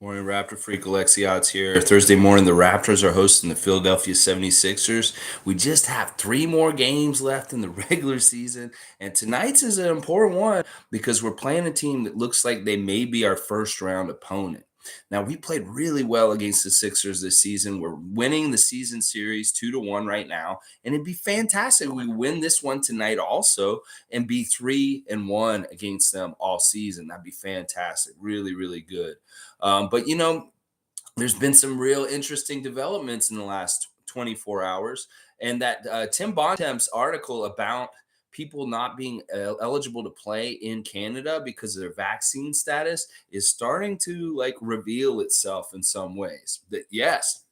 Morning, Raptor Freak. Alexiot's here. Thursday morning, the Raptors are hosting the Philadelphia 76ers. We just have three more games left in the regular season, and tonight's is an important one because we're playing a team that looks like they may be our first round opponent. Now, we played really well against the Sixers this season. We're winning the season series 2-1 right now, and it'd be fantastic if we win this one tonight also and be 3-1 against them all season. That'd be fantastic. Really, really good. But there's been some real interesting developments in the last 24 hours, and that Tim Bontemps article about people not being eligible to play in Canada because of their vaccine status is starting to like reveal itself in some ways. That yes,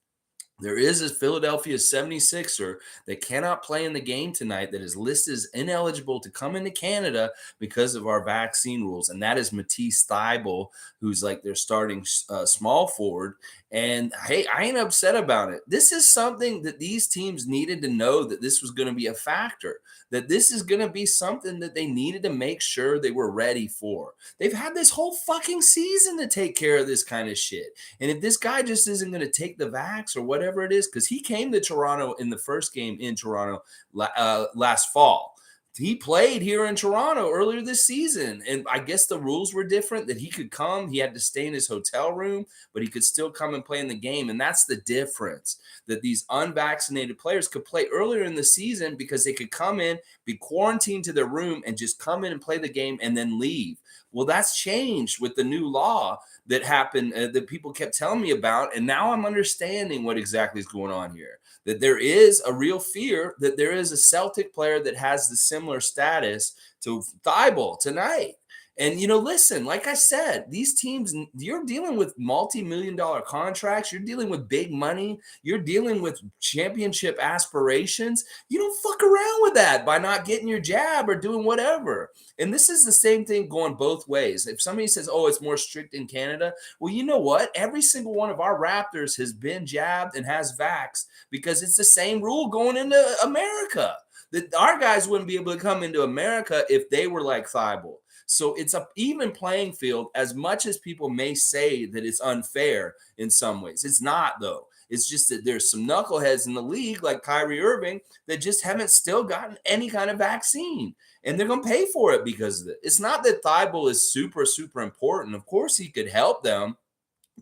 there is a Philadelphia 76er that cannot play in the game tonight that is listed as ineligible to come into Canada because of our vaccine rules. And that is Matisse Thybulle, who's like their starting small forward. And hey, I ain't upset about it. This is something that these teams needed to know that this was going to be a factor, that this is going to be something that they needed to make sure they were ready for. They've had this whole fucking season to take care of this kind of shit. And if this guy just isn't going to take the vax or whatever it is, because he came to Toronto in the first game in Toronto last fall. He played here in Toronto earlier this season, and I guess the rules were different that he could come. He had to stay in his hotel room, but he could still come and play in the game. And that's the difference, that these unvaccinated players could play earlier in the season because they could come in, be quarantined to their room, and just come in and play the game and then leave. Well, that's changed with the new law that happened that people kept telling me about. And now I'm understanding what exactly is going on here, that there is a real fear that there is a Celtic player that has the similar status to Thibault tonight. And, listen, like I said, these teams, you're dealing with multi-million-dollar contracts. You're dealing with big money. You're dealing with championship aspirations. You don't fuck around with that by not getting your jab or doing whatever. And this is the same thing going both ways. If somebody says, oh, it's more strict in Canada, well, you know what? Every single one of our Raptors has been jabbed and has vaxxed because it's the same rule going into America. That our guys wouldn't be able to come into America if they were like Thibault. So it's an even playing field, as much as people may say that it's unfair in some ways. It's not, though. It's just that there's some knuckleheads in the league like Kyrie Irving that just haven't still gotten any kind of vaccine. And they're going to pay for it because of it. It's not that Thibault is super, super important. Of course, he could help them.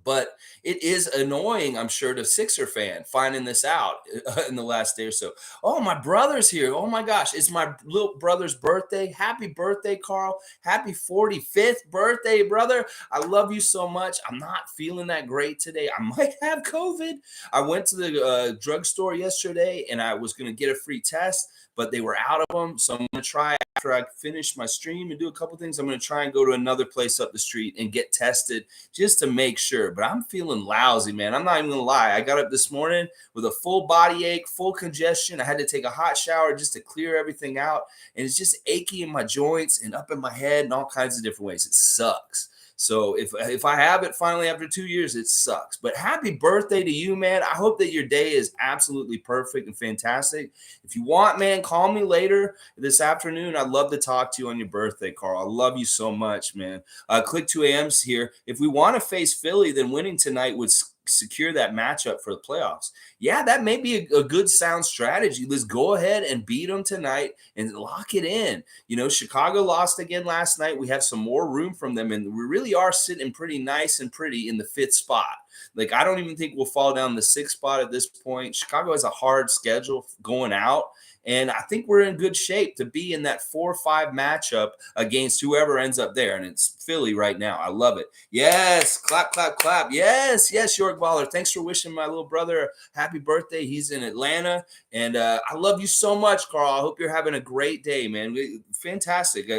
But it is annoying, I'm sure, to Sixer fan finding this out in the last day or so. Oh, my brother's here. Oh, my gosh. It's my little brother's birthday. Happy birthday, Carl. Happy 45th birthday, brother. I love you so much. I'm not feeling that great today. I might have COVID. I went to the drugstore yesterday, and I was going to get a free test, but they were out of them. So I'm going to try after I finish my stream and do a couple things. I'm going to try and go to another place up the street and get tested just to make sure. But I'm feeling lousy, man. I'm not even going to lie. I got up this morning with a full body ache, full congestion. I had to take a hot shower just to clear everything out. And it's just achy in my joints and up in my head in all kinds of different ways. It sucks. So if I have it finally after 2 years, it sucks. But happy birthday to you, man. I hope that your day is absolutely perfect and fantastic. If you want, man, call me later this afternoon. I'd love to talk to you on your birthday, Carl. I love you so much, man. Click 2 a.m.'s here. If we want to face Philly, then winning tonight would secure that matchup for the playoffs. Yeah, that may be a good sound strategy. Let's go ahead and beat them tonight and lock it in. Chicago lost again last night. We have some more room from them, and we really are sitting pretty nice and pretty in the 5th spot. Like, I don't even think we'll fall down the 6th spot at this point. Chicago has a hard schedule going out. And I think we're in good shape to be in that 4-5 matchup against whoever ends up there. And it's Philly right now. I love it. Yes. Clap, clap, clap. Yes. Yes, York Baller. Thanks for wishing my little brother happy birthday. He's in Atlanta. And I love you so much, Carl. I hope you're having a great day, man. Fantastic.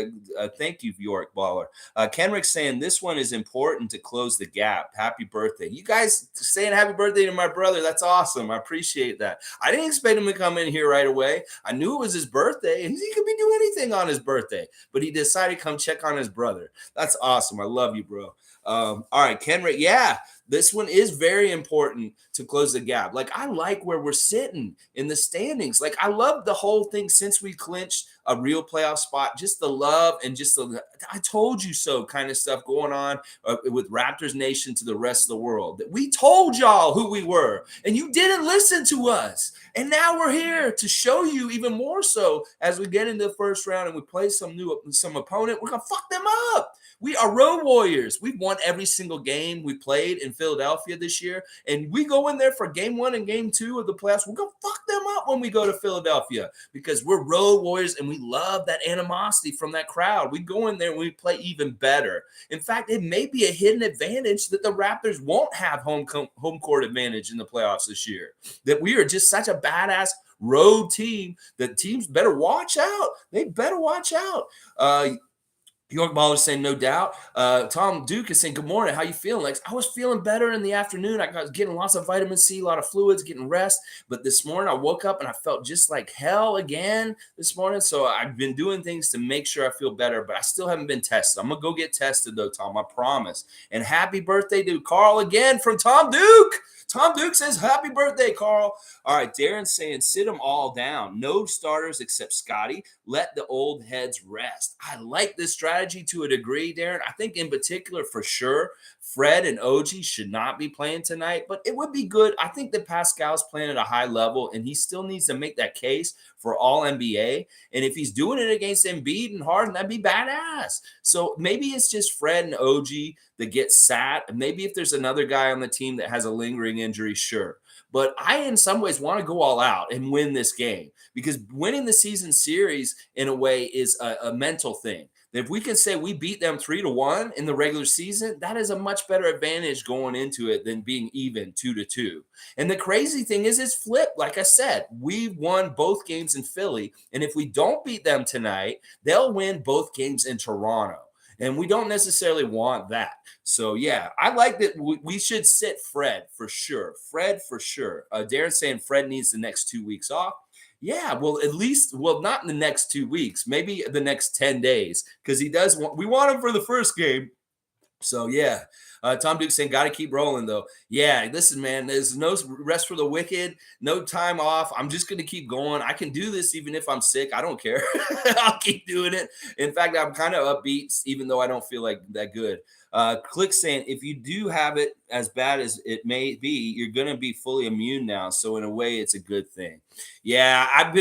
Thank you, York Baller. Kenrick's saying this one is important to close the gap. Happy birthday. You guys saying happy birthday to my brother. That's awesome. I appreciate that. I didn't expect him to come in here right away. I knew it was his birthday, and he could be doing anything on his birthday, but he decided to come check on his brother. That's awesome. I love you, bro. All right, Ken. Yeah, this one is very important to close the gap. Like I like where we're sitting in the standings. Like I love the whole thing since we clinched a real playoff spot. Just the love and just the "I told you so" kind of stuff going on with Raptors Nation to the rest of the world. That we told y'all who we were, and you didn't listen to us. And now we're here to show you even more so as we get into the first round and we play some opponent. We're gonna fuck them up. We are road warriors. We've won every single game we played in Philadelphia this year. And we go in there for game 1 and game 2 of the playoffs. We're going to fuck them up when we go to Philadelphia because we're road warriors and we love that animosity from that crowd. We go in there and we play even better. In fact, it may be a hidden advantage that the Raptors won't have home court advantage in the playoffs this year. That we are just such a badass road team that teams better watch out. They better watch out. York Baller saying, no doubt. Tom Duke is saying, good morning. How you feeling? Like, I was feeling better in the afternoon. I was getting lots of vitamin C, a lot of fluids, getting rest. But this morning I woke up and I felt just like hell again this morning. So I've been doing things to make sure I feel better, but I still haven't been tested. I'm going to go get tested though, Tom. I promise. And happy birthday to Carl again from Tom Duke. Tom Duke says, happy birthday, Carl. All right, Darren's saying, sit them all down. No starters except Scottie. Let the old heads rest. I like this strategy to a degree, Darren. I think in particular, for sure, Fred and OG should not be playing tonight, but it would be good. I think that Pascal's playing at a high level, and he still needs to make that case for all NBA. And if he's doing it against Embiid and Harden, that'd be badass. So maybe it's just Fred and OG that get sat. Maybe if there's another guy on the team that has a lingering injury, sure. But I, in some ways, want to go all out and win this game because winning the season series, in a way, is a mental thing. If we can say we beat them 3-1 in the regular season, that is a much better advantage going into it than being even 2-2. And the crazy thing is, it's flipped. Like I said, we won both games in Philly. And if we don't beat them tonight, they'll win both games in Toronto. And we don't necessarily want that. So, yeah, I like that we should sit Fred for sure. Fred for sure. Darren's saying Fred needs the next 2 weeks off. Yeah, well, at least, well, not in the next 2 weeks, maybe the next 10 days, because we want him for the first game. So, yeah, Tom Duke saying, got to keep rolling, though. Yeah, listen, man, there's no rest for the wicked, no time off. I'm just going to keep going. I can do this even if I'm sick. I don't care. I'll keep doing it. In fact, I'm kind of upbeat, even though I don't feel like that good. Click saying, if you do have it as bad as it may be, you're going to be fully immune now. So in a way, it's a good thing. Yeah, I've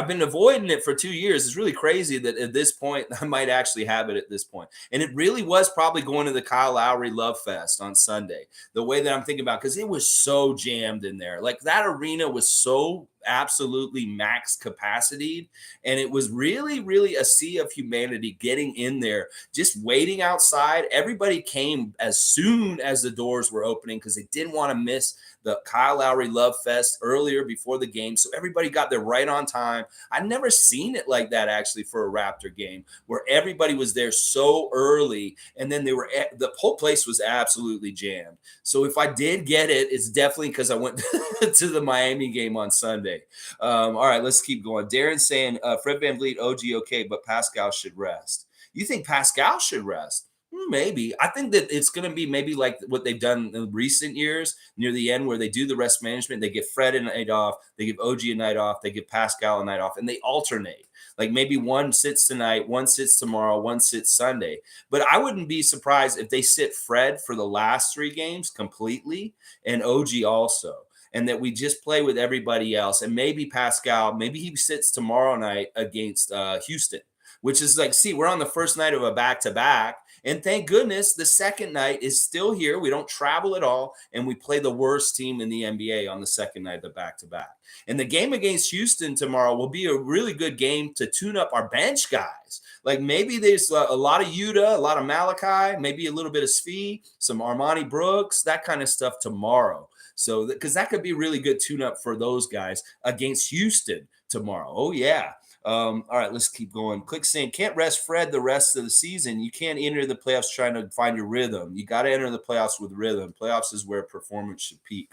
been avoiding it for 2 years. It's really crazy that at this point I might actually have it at this point. And it really was probably going to the Kyle Lowry Love Fest on Sunday. The way that I'm thinking about, because it was so jammed in there. Like that arena was so absolutely max capacity, and it was really a sea of humanity getting in there, just waiting outside. Everybody came as soon as the doors were opening because they didn't want to miss the Kyle Lowry Love Fest earlier before the game. So everybody got there right on time. I've never seen it like that actually for a Raptor game where everybody was there so early, and then the whole place was absolutely jammed. So if I did get it, it's definitely because I went to the Miami game on Sunday. All right, let's keep going. Darren's saying Fred VanVleet, OG okay, but Pascal should rest. You think Pascal should rest? Maybe. I think that it's going to be maybe like what they've done in recent years near the end where they do the rest management. They give Fred a night off. They give OG a night off. They give Pascal a night off, and they alternate. Like maybe one sits tonight, one sits tomorrow, one sits Sunday. But I wouldn't be surprised if they sit Fred for the last 3 games completely and OG also. And that we just play with everybody else. And maybe Pascal, maybe he sits tomorrow night against Houston, which is like, see, we're on the first night of a back-to-back. And thank goodness the second night is still here. We don't travel at all. And we play the worst team in the NBA on the second night of the back-to-back. And the game against Houston tomorrow will be a really good game to tune up our bench guys. Like maybe there's a lot of Yuta, a lot of Malachi, maybe a little bit of Svi, some Armani Brooks, that kind of stuff tomorrow. So, because that could be really good tune-up for those guys against Houston tomorrow. Oh, yeah. All right, let's keep going. Click saying, can't rest Fred the rest of the season. You can't enter the playoffs trying to find your rhythm. You got to enter the playoffs with rhythm. Playoffs is where performance should peak.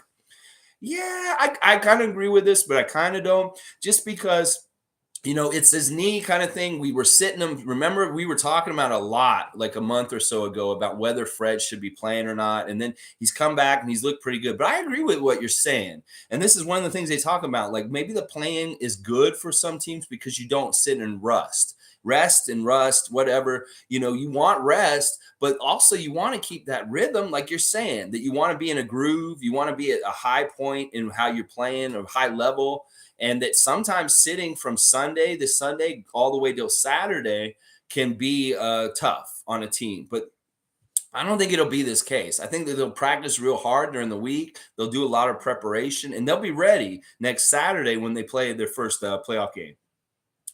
Yeah, I kind of agree with this, but I kind of don't. Just because It's his knee kind of thing. We were sitting him. Remember, we were talking about a lot like a month or so ago about whether Fred should be playing or not. And then he's come back and he's looked pretty good. But I agree with what you're saying. And this is one of the things they talk about. Like maybe the playing is good for some teams because you don't sit and rest and rust, whatever. You want rest, but also you want to keep that rhythm, like you're saying, that you want to be in a groove. You want to be at a high point in how you're playing or high level, and that sometimes sitting from Sunday to Sunday all the way till Saturday can be tough on a team. But I don't think it'll be this case. I think that they'll practice real hard during the week. They'll do a lot of preparation, and they'll be ready next Saturday when they play their first playoff game,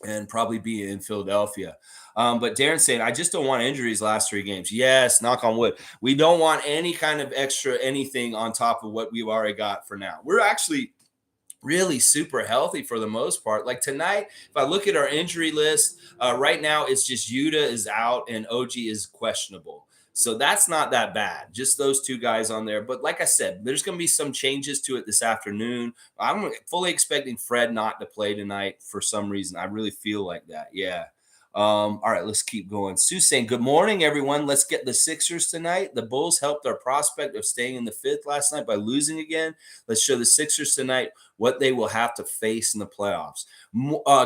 and probably be in Philadelphia. But Darren's saying, I just don't want injuries last 3 games. Yes, knock on wood. We don't want any kind of extra anything on top of what we've already got for now. We're actually really super healthy for the most part. Like tonight, if I look at our injury list, right now it's just Yuta is out and OG is questionable. So that's not that bad. Just those 2 guys on there. But like I said, there's going to be some changes to it this afternoon. I'm fully expecting Fred not to play tonight for some reason. I really feel like that. Yeah. All right, let's keep going. Sue saying, good morning, everyone. Let's get the Sixers tonight. The Bulls helped our prospect of staying in the fifth last night by losing again. Let's show the Sixers tonight what they will have to face in the playoffs.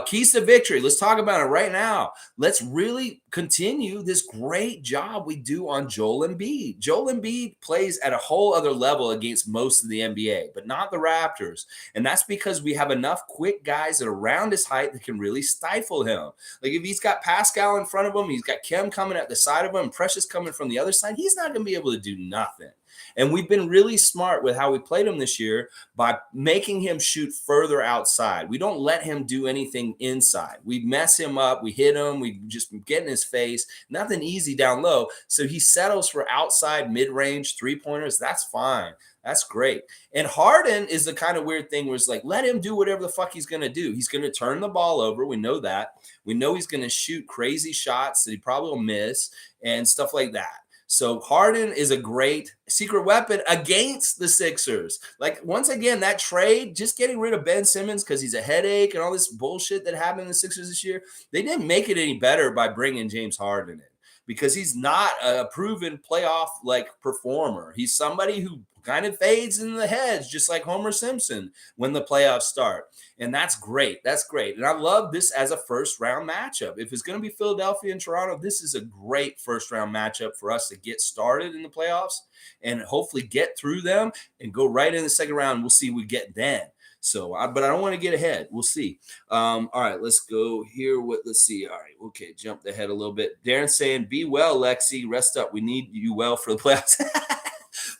Keys to victory. Let's talk about it right now. Let's really continue this great job we do on Joel Embiid. Joel Embiid plays at a whole other level against most of the NBA, but not the Raptors. And that's because we have enough quick guys that are around his height that can really stifle him. Like if he's got Pascal in front of him, he's got Kim coming at the side of him, Precious coming from the other side, he's not going to be able to do nothing. And we've been really smart with how we played him this year by making him shoot further outside. We don't let him do anything inside. We mess him up. We hit him. We just get in his face. Nothing easy down low. So he settles for outside mid-range three-pointers. That's fine. That's great. And Harden is the kind of weird thing where it's like, let him do whatever the fuck he's going to do. He's going to turn the ball over. We know that. We know he's going to shoot crazy shots that he probably will miss and stuff like that. So Harden is a great secret weapon against the Sixers. Like once again, that trade, just getting rid of Ben Simmons because he's a headache and all this bullshit that happened in the Sixers this year, they didn't make it any better by bringing James Harden in because he's not a proven playoff like performer. He's somebody who kind of fades in the heads, just like Homer Simpson when the playoffs start. And that's great. That's great. And I love this as a first round matchup. If it's going to be Philadelphia and Toronto, this is a great first round matchup for us to get started in the playoffs and hopefully get through them and go right in the second round. We'll see what we get then. So, but I don't want to get ahead. We'll see. All right, let's go here. Let's see. All right, okay, jumped ahead a little bit. Darren saying, "Be well, Lexi. Rest up. We need you well for the playoffs."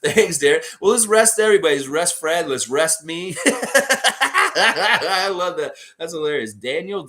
Thanks, Darren. Well, let's rest everybody. Let's rest Fred. Let's rest me. I love that. That's hilarious. Daniel,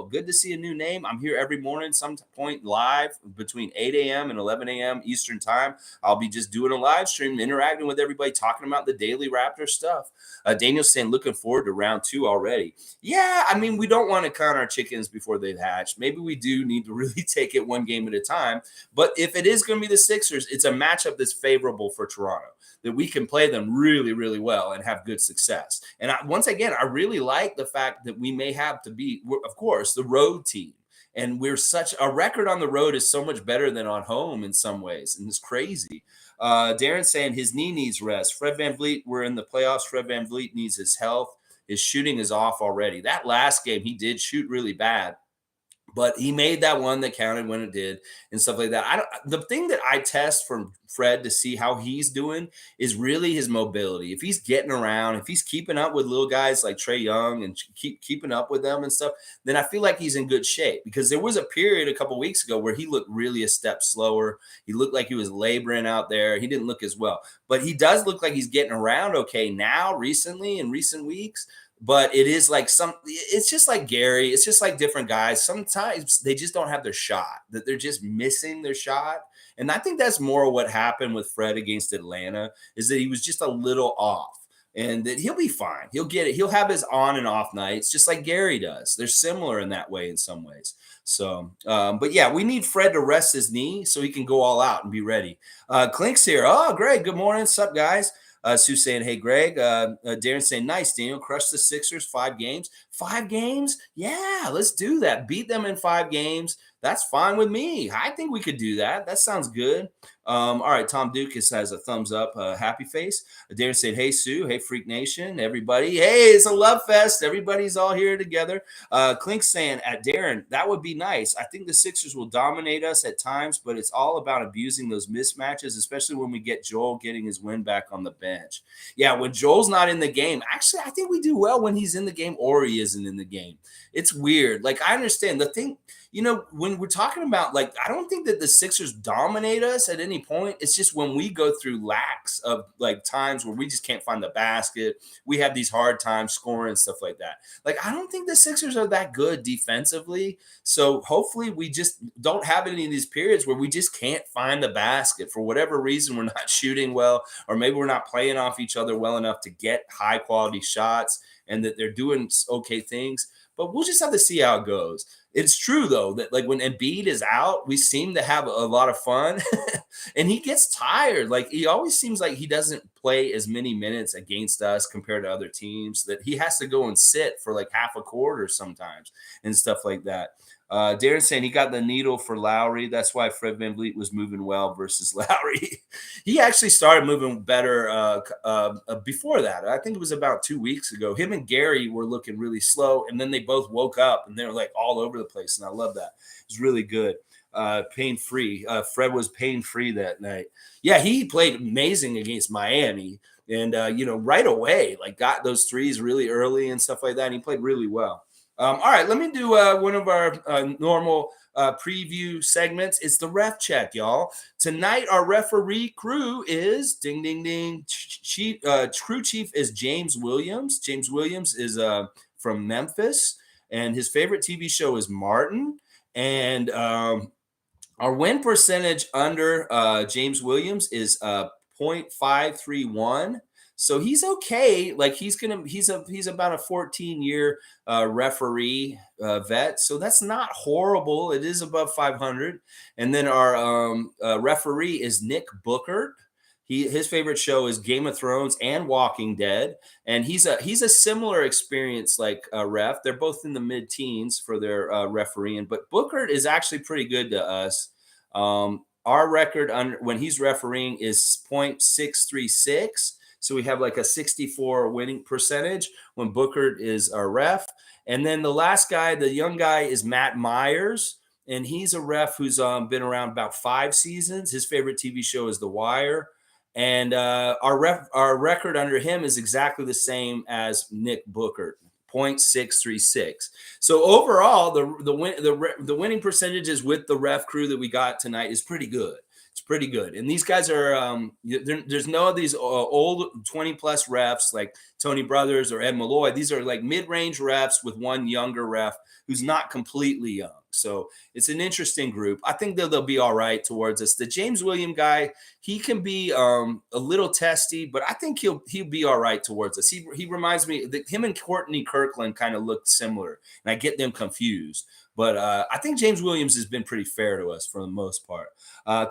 good to see a new name. I'm here every morning, some point live between 8 a.m. and 11 a.m. Eastern time. I'll be just doing a live stream, interacting with everybody, talking about the daily Raptor stuff. Daniel's saying, looking forward to round 2 already. Yeah, I mean, we don't want to count our chickens before they've hatched. Maybe we do need to really take it one game at a time. But if it is going to be the Sixers, it's a matchup that's favorable for Toronto, that we can play them really, really well and have good success. And once again, I really like the fact that we may have to be, of course, the road team. And we're such a record on the road is so much better than on home in some ways. And it's crazy. Darren saying his knee needs rest. Fred VanVleet, we're in the playoffs. Fred VanVleet needs his health. His shooting is off already. That last game, he did shoot really bad. But he made that one that counted when it did and stuff like that. The thing that I test from Fred to see how he's doing is really his mobility. If he's getting around, if he's keeping up with little guys like Trae Young and keeping up with them and stuff, then I feel like he's in good shape. Because there was a period a couple weeks ago where he looked really a step slower. He looked like he was laboring out there. He didn't look as well. But he does look like he's getting around okay now, recently, in recent weeks. But it is like it's just like Gary. It's just like different guys. Sometimes they just don't have their shot, that they're just missing their shot. And I think that's more what happened with Fred against Atlanta, is that he was just a little off, and that he'll be fine. He'll get it. He'll have his on and off nights, just like Gary does. They're similar in that way in some ways. So, but yeah, we need Fred to rest his knee so he can go all out and be ready. Clink's here. Oh, great. Good morning. What's up, guys? Sue saying, hey, Greg. Darren saying, nice, Daniel. Crush the Sixers, 5 games. 5 games? Yeah, let's do that. Beat them in 5 games. That's fine with me. I think we could do that. That sounds good. All right, Tom Dukas has a thumbs up, happy face. Darren said, hey, Sue. Hey, Freak Nation. Everybody. Hey, it's a love fest. Everybody's all here together. Clink saying, at Darren, that would be nice. I think the Sixers will dominate us at times, but it's all about abusing those mismatches, especially when we get Joel getting his win back on the bench. Yeah, when Joel's not in the game, actually, I think we do well when he's in the game or he isn't in the game. It's weird. Like, I understand the thing, when we're talking about, like, I don't think that the Sixers dominate us at any point. It's just when we go through lacks of, like, times where we just can't find the basket, we have these hard times scoring and stuff like that. Like, I don't think the Sixers are that good defensively. So hopefully we just don't have any of these periods where we just can't find the basket for whatever reason. We're not shooting well, or maybe we're not playing off each other well enough to get high quality shots, and that they're doing okay things. But we'll just have to see how it goes. It's true, though, that, like, when Embiid is out, we seem to have a lot of fun and he gets tired. Like, he always seems like he doesn't play as many minutes against us compared to other teams, that he has to go and sit for like half a quarter sometimes and stuff like that. Darren saying he got the needle for Lowry. That's why Fred VanVleet was moving well versus Lowry. He actually started moving better before that. I think it was about 2 weeks ago. Him and Gary were looking really slow, and then they both woke up and they were like all over the place. And I love that. It was really good. Pain free. Fred was pain free that night. Yeah, he played amazing against Miami. And, right away, like, got those threes really early and stuff like that. And he played really well. All right, let me do one of our normal preview segments. It's the ref check, y'all. Tonight, our referee crew is ding, ding, ding. Crew chief is James Williams. James Williams is from Memphis, and his favorite TV show is Martin. And our win percentage under James Williams is 0.531. So he's okay. Like, he's about a 14-year referee vet. So that's not horrible. It is above 500. And then our referee is Nick Booker. His favorite show is Game of Thrones and Walking Dead, and he's a similar experience like ref. They're both in the mid-teens for their refereeing, but Booker is actually pretty good to us. Our record when he's refereeing is 0.636. So we have like a 64 winning percentage when Booker is our ref. And then the last guy, the young guy, is Matt Myers. And he's a ref who's been around about 5 seasons. His favorite TV show is The Wire. And our record under him is exactly the same as Nick Booker, 0.636. So overall, the winning percentages with the ref crew that we got tonight is pretty good. It's pretty good. And these guys are, there's no of these old 20-plus refs like Tony Brothers or Ed Malloy. These are like mid-range refs with one younger ref who's not completely young. So it's an interesting group. I think they'll be all right towards us. The James Williams guy, he can be a little testy, but I think he'll be all right towards us. He reminds me that him and Courtney Kirkland kind of look similar, and I get them confused. But I think James Williams has been pretty fair to us for the most part.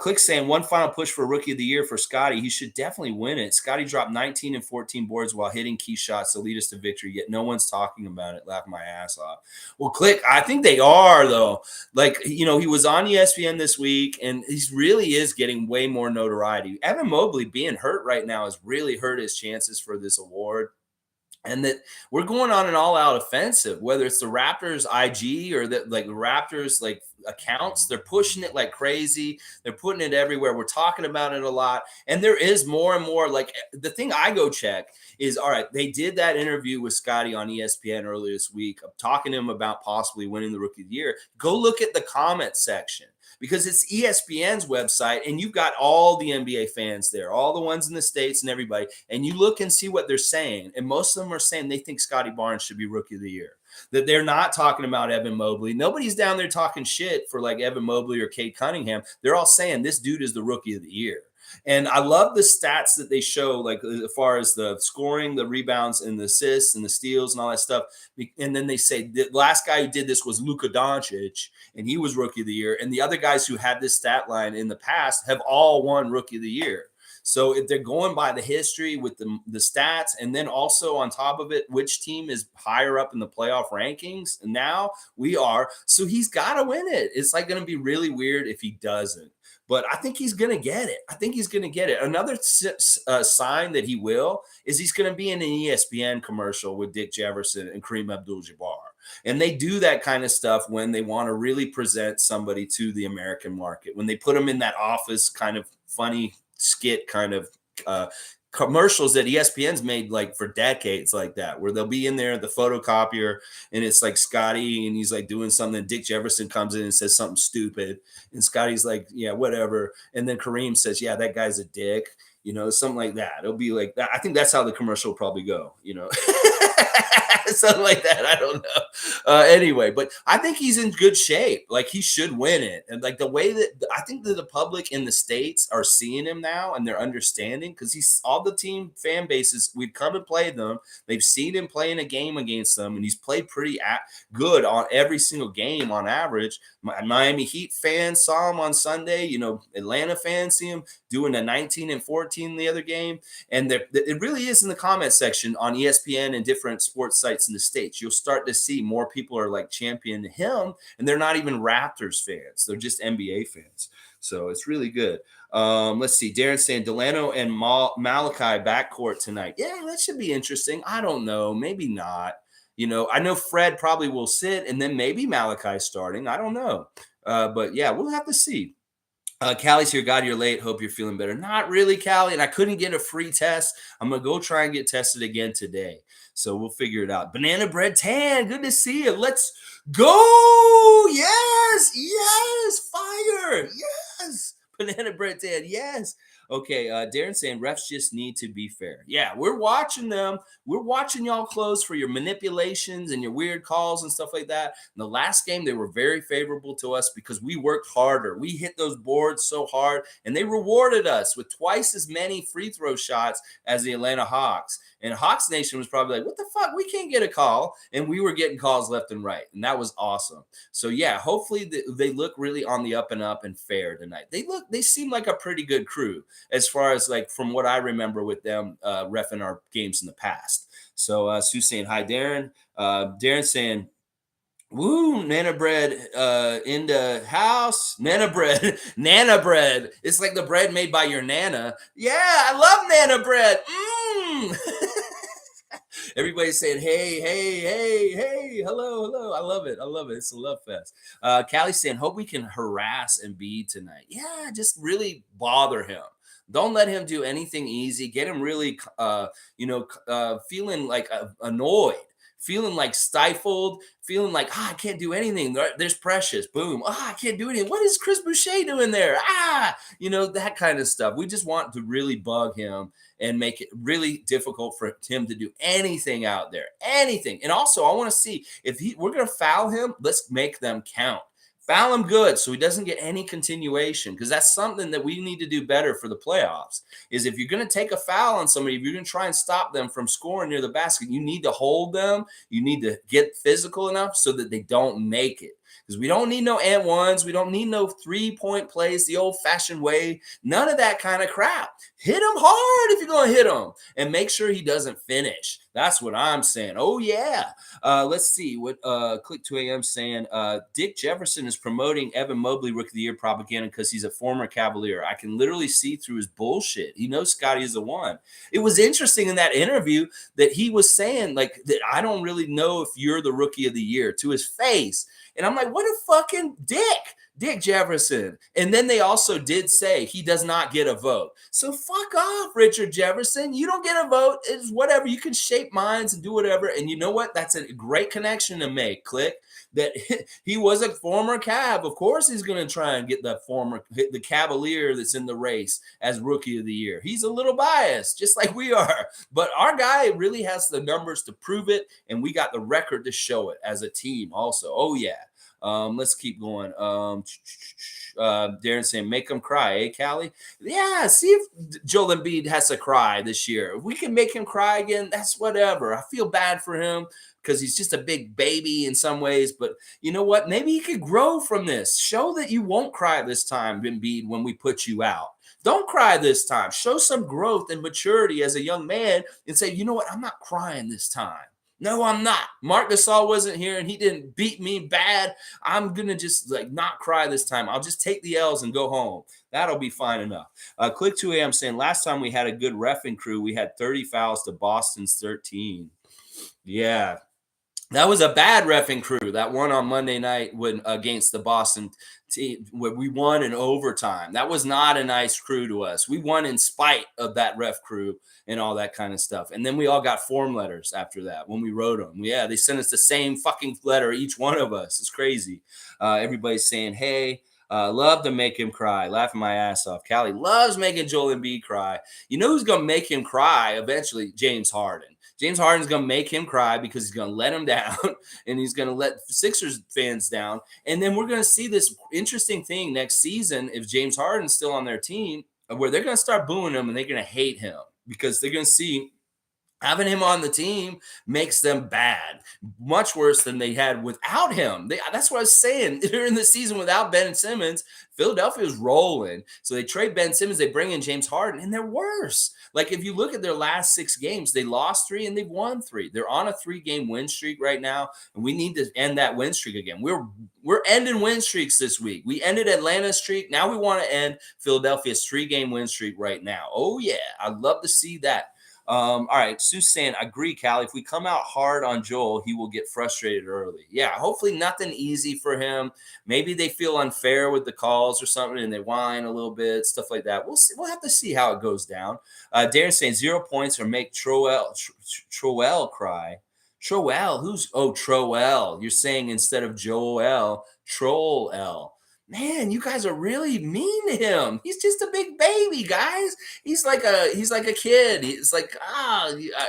Click saying one final push for Rookie of the Year for Scottie. He should definitely win it. Scottie dropped 19 and 14 boards while hitting key shots to lead us to victory, yet no one's talking about it. Laugh my ass off. Well, Click, I think they are, though. Like, he was on ESPN this week, and he really is getting way more notoriety. Evan Mobley being hurt right now has really hurt his chances for this award. And that we're going on an all-out offensive, whether it's the Raptors IG or the Raptors accounts, they're pushing it like crazy. They're putting it everywhere. We're talking about it a lot. And there is more and more, like, the thing I go check is, all right, they did that interview with Scottie on ESPN earlier this week. I'm talking to him about possibly winning the Rookie of the Year. Go look at the comment section, because it's ESPN's website, and you've got all the NBA fans there, all the ones in the States and everybody, and you look and see what they're saying. And most of them are saying they think Scottie Barnes should be Rookie of the Year, that they're not talking about Evan Mobley. Nobody's down there talking shit for like Evan Mobley or Cade Cunningham. They're all saying this dude is the Rookie of the Year. And I love the stats that they show, like as far as the scoring, the rebounds, and the assists, and the steals, and all that stuff. And then they say the last guy who did this was Luka Doncic, and he was Rookie of the Year. And the other guys who had this stat line in the past have all won Rookie of the Year. So if they're going by the history with the stats, and then also on top of it, which team is higher up in the playoff rankings? And now we are. So he's got to win it. It's like going to be really weird if he doesn't. But I think he's going to get it. I think he's going to get it. Another sign that he will is he's going to be in an ESPN commercial with Dick Jefferson and Kareem Abdul-Jabbar. And they do that kind of stuff when they want to really present somebody to the American market. When they put them in that office kind of funny skit kind of commercials that ESPN's made like for decades like that, where they'll be in there at the photocopier and it's like Scottie and he's like doing something. Dick Jefferson comes in and says something stupid. And Scottie's like, yeah, whatever. And then Kareem says, yeah, that guy's a dick, something like that. It'll be like that. I think that's how the commercial will probably go, something like that. I don't know. Anyway, but I think he's in good shape. Like he should win it. And like the way that I think that the public in the States are seeing him now and they're understanding, because he's all the team fan bases. We've come and played them. They've seen him play in a game against them, and he's played pretty good on every single game on average. Miami Heat fans saw him on Sunday. Atlanta fans see him doing a 19 and 14 the other game. And it really is in the comment section on ESPN and different sports sites in the States. You'll start to see more people are like championing him, and they're not even Raptors fans. They're just NBA fans. So it's really good. Let's see. Darren saying Delano and Malachi backcourt tonight. Yeah, that should be interesting. I don't know. Maybe not. I know Fred probably will sit, and then maybe Malachi starting. I don't know. But yeah, we'll have to see. Callie's here. God, you're late. Hope you're feeling better. Not really, Callie. And I couldn't get a free test. I'm going to go try and get tested again today. So we'll figure it out. Banana Bread Tan. Good to see you. Let's go. Yes. Yes. Fire. Yes. Banana Bread Tan. Yes. Okay. Darren saying refs just need to be fair. Yeah. We're watching them. We're watching y'all close for your manipulations and your weird calls and stuff like that. In the last game, they were very favorable to us because we worked harder. We hit those boards so hard, and they rewarded us with twice as many free throw shots as the Atlanta Hawks. And Hawks Nation was probably like, what the fuck? We can't get a call. And we were getting calls left and right. And that was awesome. So, yeah, hopefully they look really on the up and up and fair tonight. They seem like a pretty good crew as far as like from what I remember with them reffing our games in the past. So Sue's saying, hi, Darren. Darren saying, woo, Nana Bread in the house. Nana Bread. Nana Bread. It's like the bread made by your Nana. Yeah, I love Nana Bread. Everybody's saying, hey, hey, hey, hey, hello, hello. I love it. I love it. It's a love fest. Callie's saying, hope we can harass Embiid tonight. Yeah, just really bother him. Don't let him do anything easy. Get him really, feeling like annoyed, feeling like stifled, feeling like, I can't do anything. There's Precious. Boom. I can't do anything. What is Chris Boucher doing there? That kind of stuff. We just want to really bug him and make it really difficult for him to do anything out there. Anything. And also, I want to see if we're going to foul him, let's make them count. Foul him good so he doesn't get any continuation, because that's something that we need to do better for the playoffs. Is if you're going to take a foul on somebody, if you're going to try and stop them from scoring near the basket, you need to hold them. You need to get physical enough so that they don't make it. Because we don't need no and ones. We don't need no 3-point plays the old-fashioned way. None of that kind of crap. Hit him hard if you're going to hit him. And make sure he doesn't finish. That's what I'm saying. Oh, yeah. Let's see what Click 2 AM saying. Dick Jefferson is promoting Evan Mobley Rookie of the Year propaganda because he's a former Cavalier. I can literally see through his bullshit. He knows Scottie is the one. It was interesting in that interview that he was saying, like, that I don't really know if you're the Rookie of the Year, to his face. And I'm like, what a fucking Dick Jefferson. And then they also did say he does not get a vote. So fuck off, Richard Jefferson. You don't get a vote. It's whatever. You can shape minds and do whatever. And you know what? That's a great connection to make, Click. That he was a former Cav. Of course he's going to try and get the Cavalier that's in the race as Rookie of the Year. He's a little biased, just like we are. But our guy really has the numbers to prove it, and we got the record to show it as a team also. Oh, yeah. Let's keep going. Darren saying, make him cry, eh, Callie? Yeah, see if Joel Embiid has to cry this year. If we can make him cry again, that's whatever. I feel bad for him because he's just a big baby in some ways. But you know what? Maybe he could grow from this. Show that you won't cry this time, Embiid, when we put you out. Don't cry this time. Show some growth and maturity as a young man and say, you know what? I'm not crying this time. No, I'm not. Mark Gasol wasn't here and he didn't beat me bad. I'm gonna just like not cry this time. I'll just take the L's and go home. That'll be fine enough. Click 2 a.m. saying last time we had a good reffing crew, we had 30 fouls to Boston's 13. Yeah, that was a bad reffing crew. That one on Monday night when against the Boston team, where we won in overtime. That was not a nice crew to us. We won in spite of that ref crew and all that kind of stuff. And then we all got form letters after that when we wrote them. Yeah, they sent us the same fucking letter, each one of us. It's crazy. Everybody's saying, hey, love to make him cry, laughing my ass off. Callie loves making Joel Embiid cry. You know who's going to make him cry eventually? James Harden. James Harden's going to make him cry because he's going to let him down and he's going to let Sixers fans down. And then we're going to see this interesting thing next season if James Harden's still on their team where they're going to start booing him and they're going to hate him because they're going to see having him on the team makes them bad, much worse than they had without him. That's what I was saying. During the season without Ben Simmons, Philadelphia was rolling. So they trade Ben Simmons, they bring in James Harden, and they're worse. Like if you look at their last 6 games, they lost 3 and they've won 3. They're on a 3-game win streak right now, and we need to end that win streak again. We're ending win streaks this week. We ended Atlanta's streak. Now we want to end Philadelphia's 3-game win streak right now. Oh yeah, I'd love to see that. All right, Sue's saying, I agree, Callie. If we come out hard on Joel, he will get frustrated early. Yeah, hopefully nothing easy for him. Maybe they feel unfair with the calls or something, and they whine a little bit, stuff like that. We'll see. We'll have to see how it goes down. Darren's saying 0 points or make Troel cry. Troel, who's Troel? You're saying instead of Joel, Troll L. Man, you guys are really mean to him. He's just a big baby, guys. He's like a kid. He's like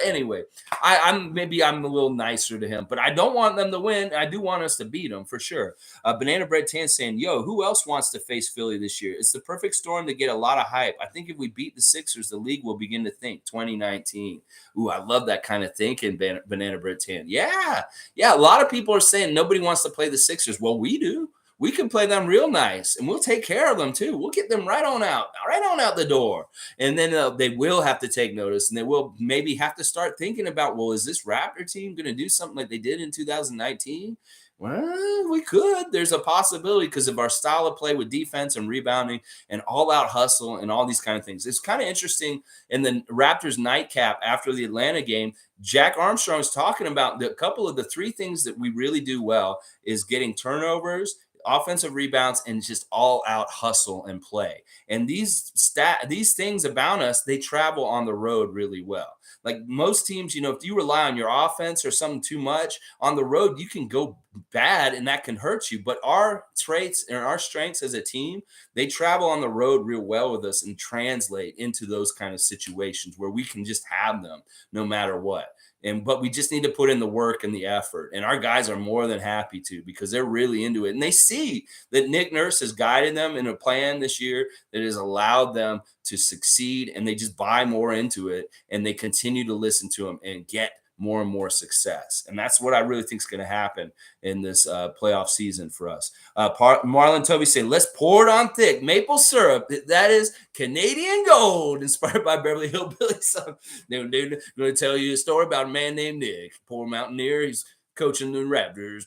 anyway. I'm a little nicer to him, but I don't want them to win. I do want us to beat them for sure. Banana Bread Tan saying, "Yo, who else wants to face Philly this year? It's the perfect storm to get a lot of hype. I think if we beat the Sixers, the league will begin to think 2019." Ooh, I love that kind of thinking, Banana Bread Tan. Yeah. A lot of people are saying nobody wants to play the Sixers. Well, we do. We can play them real nice and we'll take care of them too. We'll get them right on out the door. And then they will have to take notice and they will maybe have to start thinking about, well, is this Raptor team going to do something like they did in 2019? Well, we could. There's a possibility because of our style of play with defense and rebounding and all out hustle and all these kind of things. It's kind of interesting in the Raptors nightcap after the Atlanta game. Jack Armstrong's talking about a couple of the 3 things that we really do well is getting turnovers, offensive rebounds, and just all out hustle and play. And these things about us, they travel on the road really well. Like most teams, if you rely on your offense or something too much on the road, you can go bad and that can hurt you. But our traits and our strengths as a team, they travel on the road real well with us and translate into those kind of situations where we can just have them no matter what. But we just need to put in the work and the effort. And our guys are more than happy to because they're really into it. And they see that Nick Nurse has guided them in a plan this year that has allowed them to succeed. And they just buy more into it. And they continue to listen to him and get more and more success. And that's what I really think is going to happen in this playoff season for us. Marlon Toby say, let's pour it on thick. Maple syrup. That is Canadian gold, inspired by Beverly Hillbillies. So, I'm going to tell you a story about a man named Nick, poor mountaineer. He's coaching the Raptors.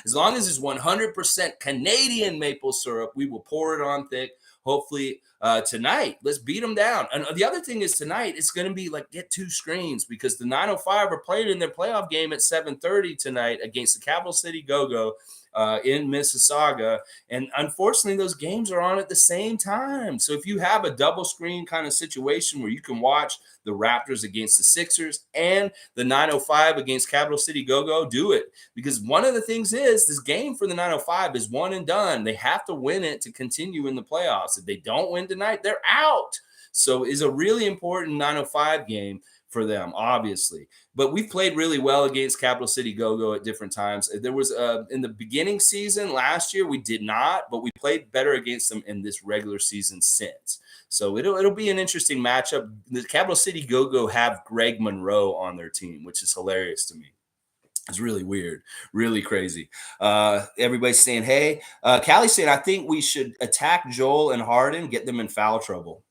As long as it's 100% Canadian maple syrup, we will pour it on thick. Hopefully tonight, let's beat them down. And the other thing is tonight, it's going to be like get 2 screens because the 905 are playing in their playoff game at 7:30 tonight against the Capital City Go-Go in Mississauga. And unfortunately, those games are on at the same time. So if you have a double screen kind of situation where you can watch the Raptors against the Sixers and the 905 against Capital City Go-Go, do it. Because one of the things is this game for the 905 is one and done. They have to win it to continue in the playoffs. If they don't win tonight, they're out. So it's a really important 905 game for them, obviously. But we've played really well against Capital City Go-Go at different times. There was in the beginning season last year, we did not, but we played better against them in this regular season since. So it'll be an interesting matchup. The Capital City Go-Go have Greg Monroe on their team, which is hilarious to me. It's really weird, really crazy. Everybody's saying, hey, Callie's saying, I think we should attack Joel and Harden, get them in foul trouble.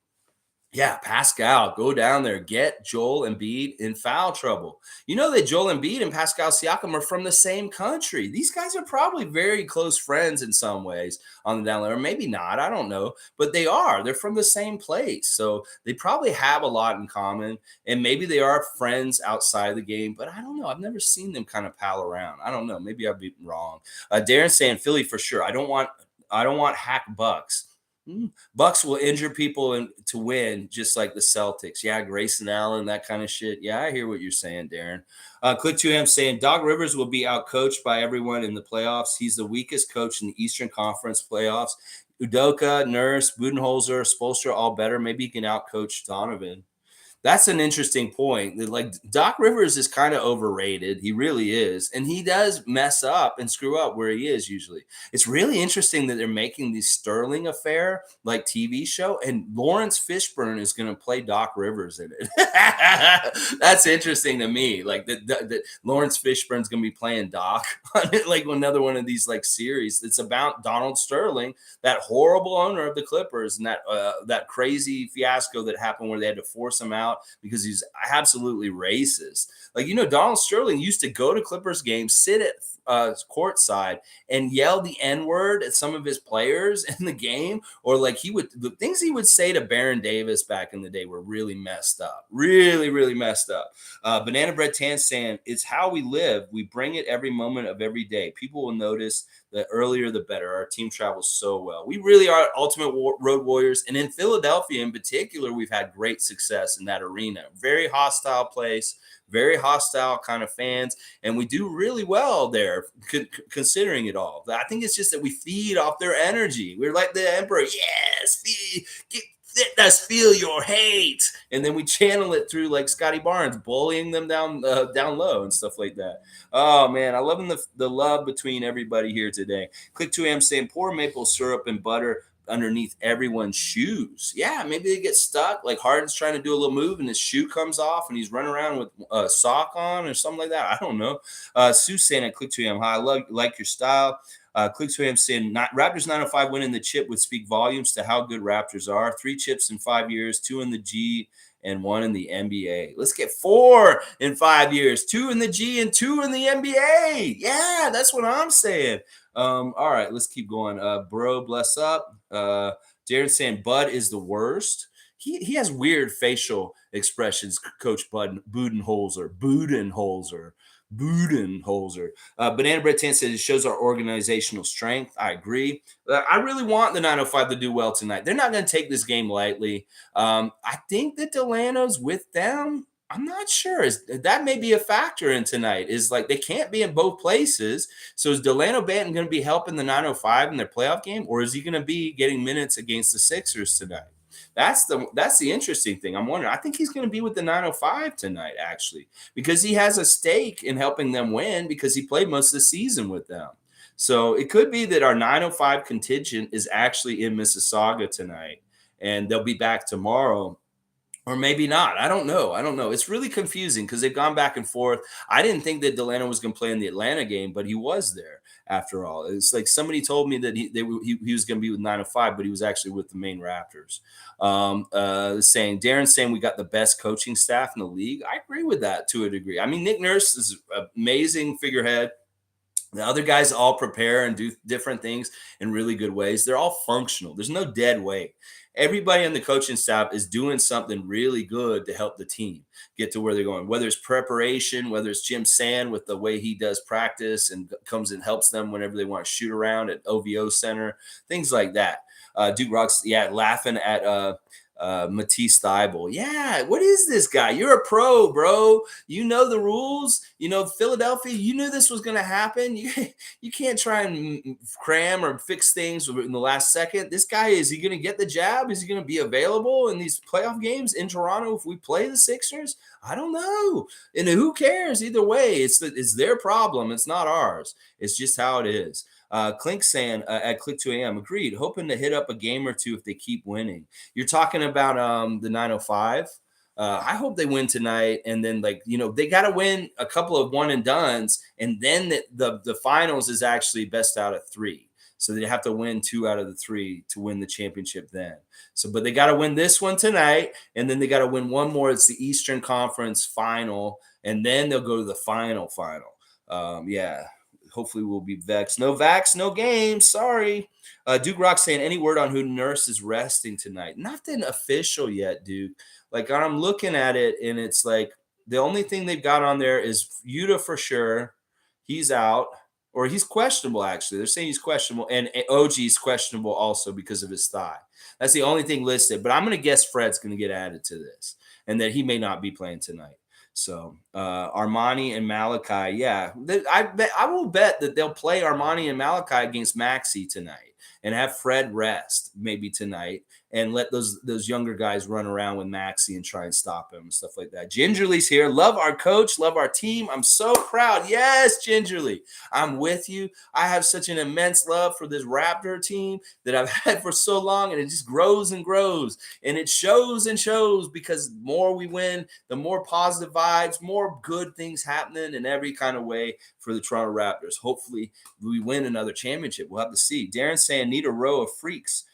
Yeah, Pascal, go down there, get Joel Embiid in foul trouble. You know that Joel Embiid and Pascal Siakam are from the same country. These guys are probably very close friends in some ways on the down low, or maybe not. I don't know, but they are. They're from the same place, so they probably have a lot in common. And maybe they are friends outside the game, but I don't know. I've never seen them kind of pal around. I don't know. Maybe I'd be wrong. Darren saying Philly for sure. I don't want hack Bucks. Bucks will injure people and to win, just like the Celtics. Yeah, Grayson Allen, that kind of shit. Yeah, I hear what you're saying, Darren. Click to him saying Doc Rivers will be outcoached by everyone in the playoffs. He's the weakest coach in the Eastern Conference playoffs. Udoka, Nurse, Budenholzer, Spoelstra, all better. Maybe he can outcoach Donovan. That's an interesting point. Like Doc Rivers is kind of overrated. He really is. And he does mess up and screw up where he is usually. It's really interesting that they're making the Sterling affair like TV show and Lawrence Fishburne is going to play Doc Rivers in it. That's interesting to me. Like that Lawrence Fishburne's going to be playing Doc on it, like another one of these like series. It's about Donald Sterling, that horrible owner of the Clippers, and that crazy fiasco that happened where they had to force him out because he's absolutely racist. Like, Donald Sterling used to go to Clippers games, sit at courtside and yell the N-word at some of his players in the game, or like the things he would say to Baron Davis back in the day were really messed up, really, really messed up. Banana Bread Tan saying, it's how we live. We bring it every moment of every day. People will notice. The earlier, the better. Our team travels so well. We really are ultimate road warriors. And in Philadelphia in particular, we've had great success in that arena. Very hostile place, very hostile kind of fans. And we do really well there, considering it all. I think it's just that we feed off their energy. We're like the emperor. Yes, let us feel your hate, and then we channel it through like Scottie Barnes, bullying them down low and stuff like that. Oh man, I love the love between everybody here today. Click 2am saying pour maple syrup and butter underneath everyone's shoes. Yeah, maybe they get stuck. Like Harden's trying to do a little move and his shoe comes off and he's running around with a sock on or something like that. I don't know. Sue saying at Click 2am, hi, I like your style. Click to him saying Raptors 905 winning the chip would speak volumes to how good Raptors are. 3 chips in 5 years, 2 in the G and 1 in the NBA. Let's get 4 in 5 years, 2 in the G and 2 in the NBA. Yeah, that's what I'm saying. All right, let's keep going. Bro, bless up. Darren saying Bud is the worst. He has weird facial expressions, Coach Budenholzer. Banana Bread 10 says it shows our organizational strength. I agree. I really want the 905 to do well tonight. They're not going to take this game lightly. I think that Delano's with them. I'm not sure. That may be a factor in tonight. Is like they can't be in both places. So is Delano Banton going to be helping the 905 in their playoff game, or is he going to be getting minutes against the Sixers tonight? That's the interesting thing. I'm wondering. I think he's going to be with the 905 tonight, actually, because he has a stake in helping them win because he played most of the season with them. So it could be that our 905 contingent is actually in Mississauga tonight, and they'll be back tomorrow. Or maybe not. I don't know. It's really confusing because they've gone back and forth. I didn't think that Delano was going to play in the Atlanta game, but he was there after all. It's like somebody told me that he was going to be with 905, but he was actually with the main Raptors. Darren's saying we got the best coaching staff in the league. I agree with that to a degree. I mean, Nick Nurse is an amazing figurehead. The other guys all prepare and do different things in really good ways. They're all functional. There's no dead weight. Everybody on the coaching staff is doing something really good to help the team get to where they're going, whether it's preparation, whether it's Jim Sand with the way he does practice and comes and helps them whenever they want to shoot around at OVO Center, things like that. Duke Rocks, laughing at Matisse Thybulle. Yeah, what is this guy? You're a pro, bro. You know the rules. Philadelphia, you knew this was going to happen. You can't try and cram or fix things in the last second. This guy, is he going to get the jab? Is he going to be available in these playoff games in Toronto if we play the Sixers? I don't know. And who cares? Either way, it's their problem. It's not ours. It's just how it is. Clink saying at Click 2am, agreed. Hoping to hit up a game or two if they keep winning. You're talking about the 905. I hope they win tonight, and then they got to win a couple of one and dones, and then the finals is actually best out of three. So they have to win 2 out of the 3 to win the championship then. So, but they got to win this one tonight, and then they got to win one more. It's the Eastern Conference final, and then they'll go to the final. Yeah, hopefully we'll be vexed. No vax, no games. Sorry. Duke Rock saying, any word on who Nurse is resting tonight? Nothing official yet, Duke. Like I'm looking at it, and it's like the only thing they've got on there is Yuta for sure. He's out, or he's questionable. Actually, they're saying he's questionable, and OG's questionable also because of his thigh. That's the only thing listed. But I'm going to guess Fred's going to get added to this, and that he may not be playing tonight. So Armani and Malachi, yeah, I will bet that they'll play Armani and Malachi against Maxey tonight, and have Fred rest maybe tonight, and let those younger guys run around with Maxey and try and stop him and stuff like that. Gingerly's here. Love our coach. Love our team. I'm so proud. Yes, Gingerly. I'm with you. I have such an immense love for this Raptor team that I've had for so long, and it just grows and grows. And it shows and shows, because the more we win, the more positive vibes, more good things happening in every kind of way for the Toronto Raptors. Hopefully we win another championship. We'll have to see. Darren saying, need a row of freaks,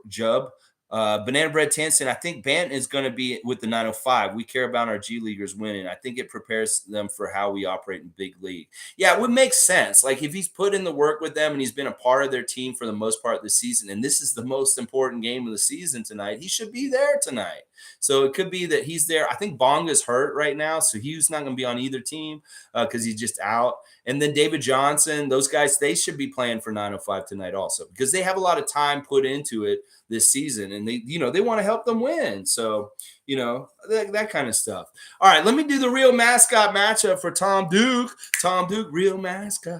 Jub. Banana Bread Tansen, I think Bant is going to be with the 905. We care about our G Leaguers winning. I think it prepares them for how we operate in big league. Yeah, it would make sense. Like if he's put in the work with them and he's been a part of their team for the most part of the season, and this is the most important game of the season tonight, he should be there tonight. So it could be that he's there. I think Bonga's hurt right now, so he's not going to be on either team because he's just out. And then David Johnson, those guys, they should be playing for 905 tonight also, because they have a lot of time put into it this season, and they want to help them win. So, that kind of stuff. All right, let me do the real mascot matchup for Tom Duke. Tom Duke, real mascot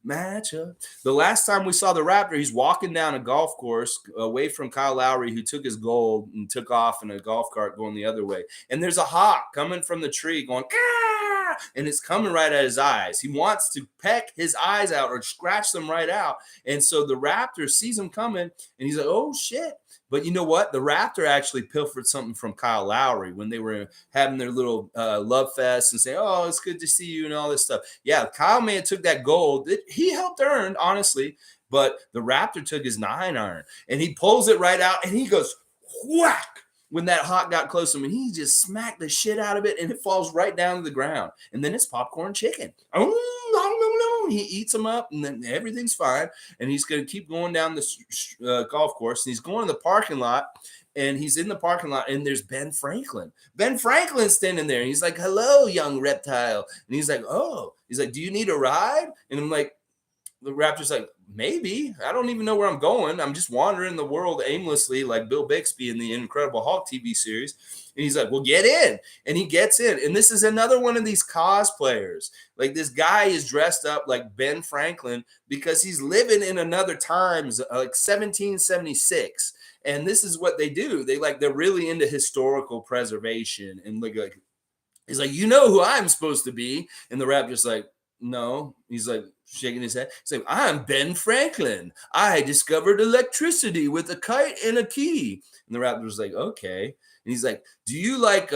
matchup. The last time we saw the Raptor, he's walking down a golf course away from Kyle Lowry, who took his gold and took off in a golf cart going the other way. And there's a hawk coming from the tree going, "Caw!" And it's coming right at his eyes. He wants to peck his eyes out or scratch them right out. And so the Raptor sees him coming, and he's like, oh, shit. But you know what? The Raptor actually pilfered something from Kyle Lowry when they were having their little love fest and saying, oh, it's good to see you and all this stuff. Yeah, Kyle may have took that gold. He helped earn, honestly. But the Raptor took his 9-iron, and he pulls it right out, and he goes, whack. When that hawk got close to him, and he just smacked the shit out of it, and it falls right down to the ground. And then it's popcorn chicken. Oh, no. He eats them up, and then everything's fine. And he's going to keep going down the golf course, and he's going to the parking lot, and he's in the parking lot, and there's Ben Franklin. Ben Franklin's standing there, and he's like, hello, young reptile. And he's like, oh. He's like, do you need a ride? And I'm like, the Raptor's like, maybe. I don't even know where I'm going. I'm just wandering the world aimlessly like Bill Bixby in the Incredible Hulk TV series. And he's like, well, get in. And he gets in. And this is another one of these cosplayers. Like this guy is dressed up like Ben Franklin because he's living in another times, like 1776. And this is what they do. They're really into historical preservation. And like he's like, you know who I'm supposed to be? And the Raptor's like, no. He's like shaking his head. He's like, I'm Ben Franklin. I discovered electricity with a kite and a key. And the Raptor's like, okay. And he's like, do you like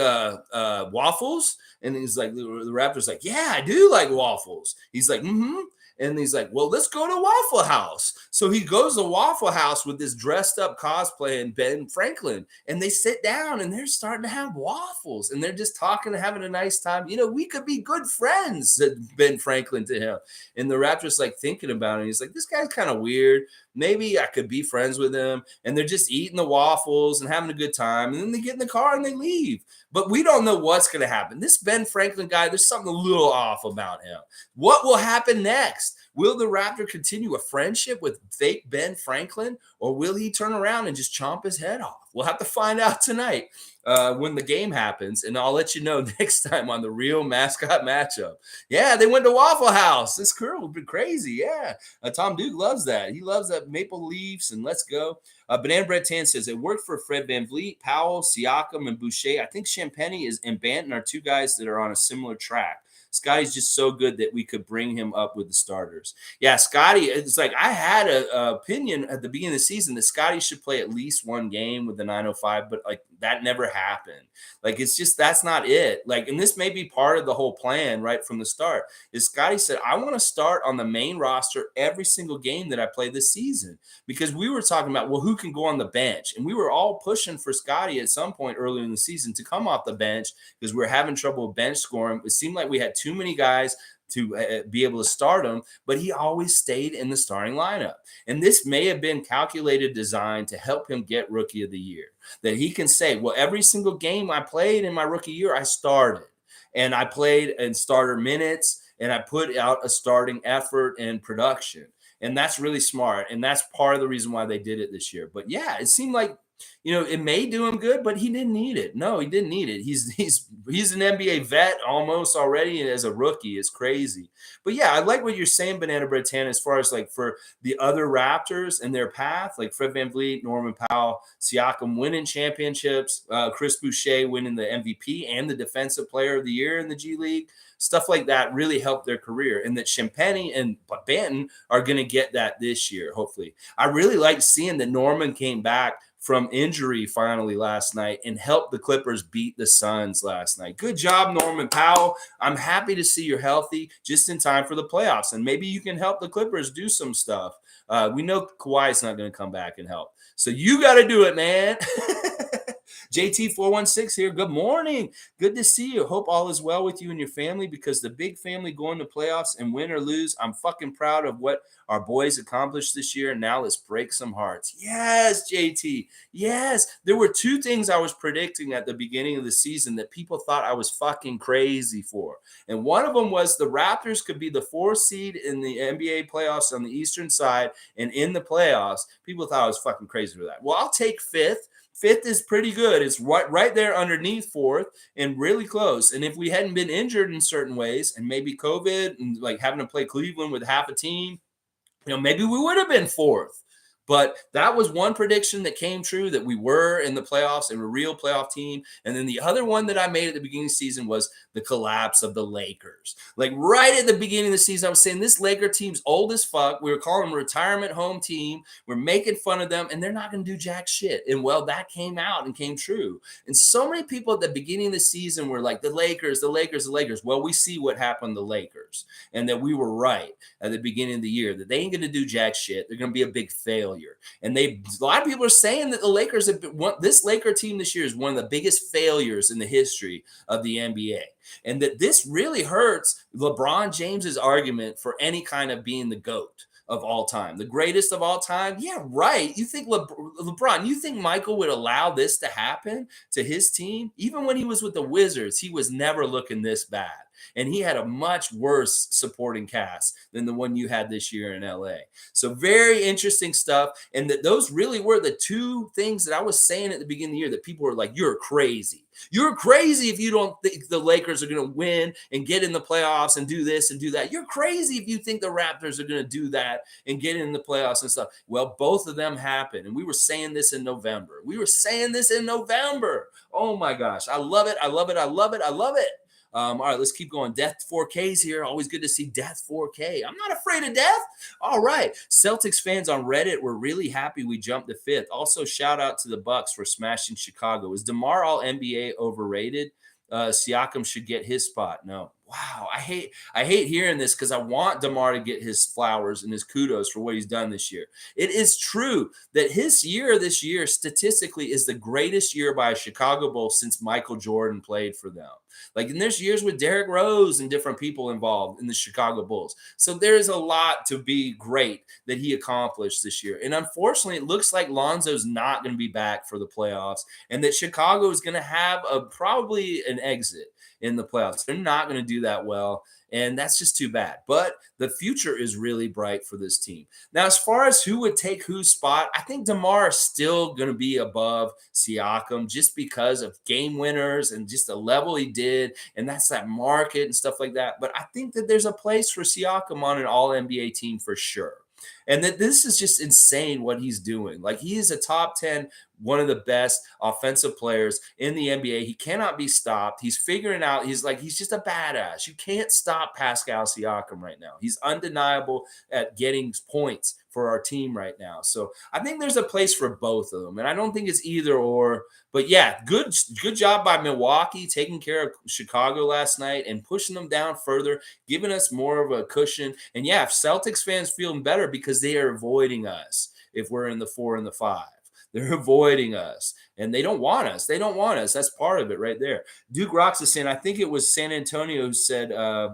waffles? And he's like, the Raptor's like, yeah, I do like waffles. He's like, mm-hmm. And he's like, well, let's go to Waffle House. So he goes to Waffle House with this dressed up cosplay and Ben Franklin. And they sit down and they're starting to have waffles. And they're just talking and having a nice time. We could be good friends, said Ben Franklin to him. And the Raptor's like thinking about it. He's like, this guy's kind of weird. Maybe I could be friends with him. And they're just eating the waffles and having a good time. And then they get in the car and they leave. But we don't know what's going to happen. This Ben Franklin guy, there's something a little off about him. What will happen next? Will the Raptor continue a friendship with fake Ben Franklin, or will he turn around and just chomp his head off? We'll have to find out tonight when the game happens, and I'll let you know next time on the real mascot matchup. Yeah, they went to Waffle House. This girl would be crazy. Yeah, Tom Duke loves that. He loves that Maple Leafs, and let's go. Banana Bread Tan says it worked for Fred VanVleet, Powell, Siakam, and Boucher. I think Champagny and Banton are two guys that are on a similar track. Scottie's just so good that we could bring him up with the starters. Yeah, Scottie, it's like I had an opinion at the beginning of the season that Scottie should play at least one game with the 905, but like that never happened. Like, it's just, that's not it. Like, and this may be part of the whole plan right from the start. Is Scottie said, I want to start on the main roster every single game that I play this season, because we were talking about, well, who can go on the bench? And we were all pushing for Scottie at some point earlier in the season to come off the bench because we were having trouble with bench scoring. It seemed like we had too many guys to be able to start him, but he always stayed in the starting lineup. And this may have been calculated design to help him get Rookie of the Year, that he can say, well, every single game I played in my rookie year, I started, and I played in starter minutes, and I put out a starting effort and production. And that's really smart. And that's part of the reason why they did it this year. But yeah, it seemed like, it may do him good, but he didn't need it. No, he didn't need it. He's an NBA vet almost already, and as a rookie, it's crazy. But yeah, I like what you're saying, Banana Bread Tan, as far as like for the other Raptors and their path, like Fred VanVleet, Norman Powell, Siakam winning championships, Chris Boucher winning the MVP and the Defensive Player of the Year in the G League. Stuff like that really helped their career, and that Champagny and Banton are going to get that this year, hopefully. I really like seeing that Norman came back from injury finally last night and helped the Clippers beat the Suns last night. Good job, Norman Powell. I'm happy to see you're healthy just in time for the playoffs, and maybe you can help the Clippers do some stuff. We know Kawhi's not going to come back and help, so you got to do it, man. JT416 here. Good morning. Good to see you. Hope all is well with you and your family, because the big family going to playoffs, and win or lose, I'm fucking proud of what our boys accomplished this year. Now let's break some hearts. Yes, JT. Yes. There were two things I was predicting at the beginning of the season that people thought I was fucking crazy for. And one of them was the Raptors could be the 4th seed in the NBA playoffs on the Eastern side, and in the playoffs, people thought I was fucking crazy for that. Well, I'll take 5th. 5th is pretty good. It's right there underneath 4th and really close. And if we hadn't been injured in certain ways, and maybe COVID and like having to play Cleveland with half a team, maybe we would have been 4th. But that was one prediction that came true, that we were in the playoffs and a real playoff team. And then the other one that I made at the beginning of the season was the collapse of the Lakers. Like right at the beginning of the season, I was saying this Laker team's old as fuck. We were calling them a retirement home team. We're making fun of them, and they're not going to do jack shit. And well, that came out and came true. And so many people at the beginning of the season were like, the Lakers, the Lakers, the Lakers. Well, we see what happened to the Lakers, and that we were right at the beginning of the year, that they ain't going to do jack shit. They're going to be a big failure. And a lot of people are saying that the Lakers this Laker team this year is one of the biggest failures in the history of the NBA. And that this really hurts LeBron James's argument for any kind of being the GOAT of all time, the greatest of all time. Yeah, right. You think LeBron, you think Michael would allow this to happen to his team? Even when he was with the Wizards, he was never looking this bad. And he had a much worse supporting cast than the one you had this year in LA. So very interesting stuff. And that those really were the two things that I was saying at the beginning of the year, that people were like, you're crazy. You're crazy if you don't think the Lakers are going to win and get in the playoffs and do this and do that. You're crazy if you think the Raptors are going to do that and get in the playoffs and stuff. Well, both of them happened. And we were saying this in November. Oh my gosh. I love it. I love it. I love it. I love it. All right, let's keep going. Death 4K's here. Always good to see Death 4K. I'm not afraid of death. All right. Celtics fans on Reddit were really happy we jumped to 5th. Also, shout out to the Bucks for smashing Chicago. Is DeMar all NBA overrated? Siakam should get his spot. No. Wow. I hate hearing this, because I want DeMar to get his flowers and his kudos for what he's done this year. It is true that his year this year statistically is the greatest year by a Chicago Bull since Michael Jordan played for them. Like, and there's years with Derrick Rose and different people involved in the Chicago Bulls. So there's a lot to be great that he accomplished this year. And unfortunately, it looks like Lonzo's not going to be back for the playoffs, and that Chicago is going to have probably an exit in the playoffs. They're not going to do that well, and that's just too bad. But the future is really bright for this team. Now, as far as who would take whose spot, I think DeMar is still going to be above Siakam, just because of game winners and just the level he did, and that's that market and stuff like that. But I think that there's a place for Siakam on an all-NBA team for sure. And that this is just insane what he's doing. Like, he is a top 10 one of the best offensive players in the NBA. He cannot be stopped. He's figuring out, he's just a badass. You can't stop Pascal Siakam right now. He's undeniable at getting points for our team right now. So I think there's a place for both of them. And I don't think it's either or. But yeah, good job by Milwaukee taking care of Chicago last night and pushing them down further, giving us more of a cushion. And yeah, if Celtics fans feeling better because they are avoiding us if we're in the 4 and the 5. They're avoiding us and they don't want us. They don't want us. That's part of it right there. Duke Rocks is saying, I think it was San Antonio who said,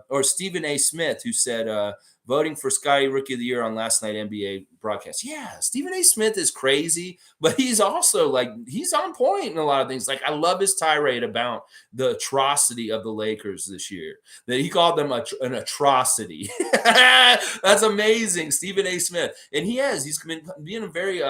or Stephen A. Smith who said, voting for Scottie Rookie of the Year on last night NBA broadcast. Yeah, Stephen A. Smith is crazy, but he's also like, he's on point in a lot of things. Like, I love his tirade about the atrocity of the Lakers this year, that he called them an atrocity. That's amazing, Stephen A. Smith. And he's been being very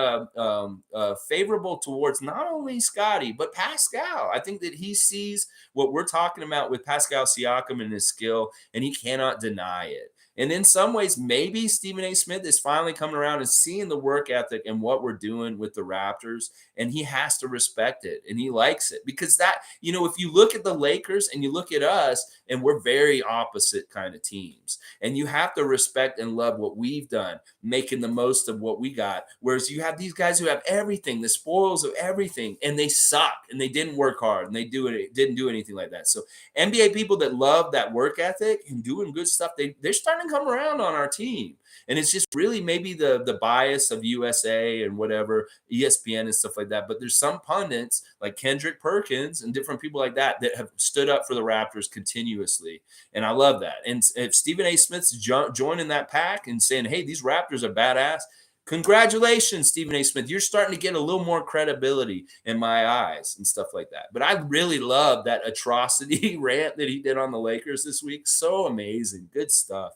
favorable towards not only Scottie, but Pascal. I think that he sees what we're talking about with Pascal Siakam and his skill, and he cannot deny it. And in some ways, maybe Stephen A. Smith is finally coming around and seeing the work ethic and what we're doing with the Raptors, and he has to respect it, and he likes it. Because that, if you look at the Lakers and you look at us, and we're very opposite kind of teams, and you have to respect and love what we've done, making the most of what we got. Whereas you have these guys who have everything, the spoils of everything, and they suck, and they didn't work hard, and they didn't do anything like that. So NBA people that love that work ethic and doing good stuff, they're starting to come around on our team. And it's just really maybe the bias of USA and whatever, ESPN and stuff like that. But there's some pundits like Kendrick Perkins and different people like that have stood up for the Raptors continuously. And I love that. And if Stephen A. Smith's joining that pack and saying, hey, these Raptors are badass, congratulations, Stephen A. Smith. You're starting to get a little more credibility in my eyes and stuff like that. But I really love that atrocity rant that he did on the Lakers this week. So amazing. Good stuff.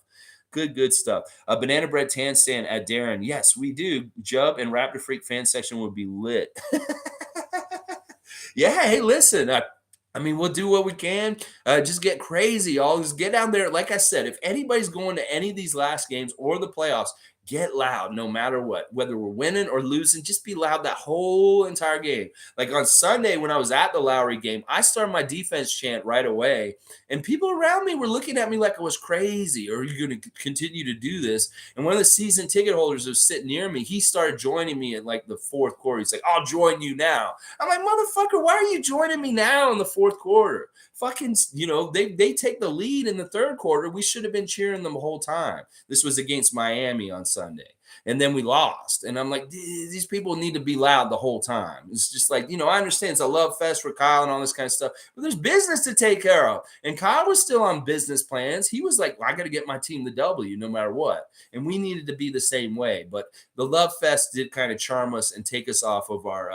Good stuff. Banana Bread Tan saying at Darren, yes, we do. Jub and Raptor Freak fan section would be lit. Yeah, hey, listen, I mean, we'll do what we can. Just get crazy. Y'all just get down there. Like I said, if anybody's going to any of these last games or the playoffs, get loud no matter what. Whether we're winning or losing, just be loud that whole entire game. Like on Sunday when I was at the Lowry game, I started my defense chant right away. And people around me were looking at me like I was crazy. Are you going to continue to do this? And one of the season ticket holders was sitting near me. He started joining me in like the fourth quarter. He's like, I'll join you now. I'm like, motherfucker, why are you joining me now in the fourth quarter? Fucking, they take the lead in the third quarter. We should have been cheering them the whole time. This was against Miami on Sunday. And then we lost. And I'm like, these people need to be loud the whole time. It's just like, I understand it's a love fest for Kyle and all this kind of stuff, but there's business to take care of. And Kyle was still on business plans. He was like, I got to get my team the W no matter what. And we needed to be the same way. But the love fest did kind of charm us and take us off of our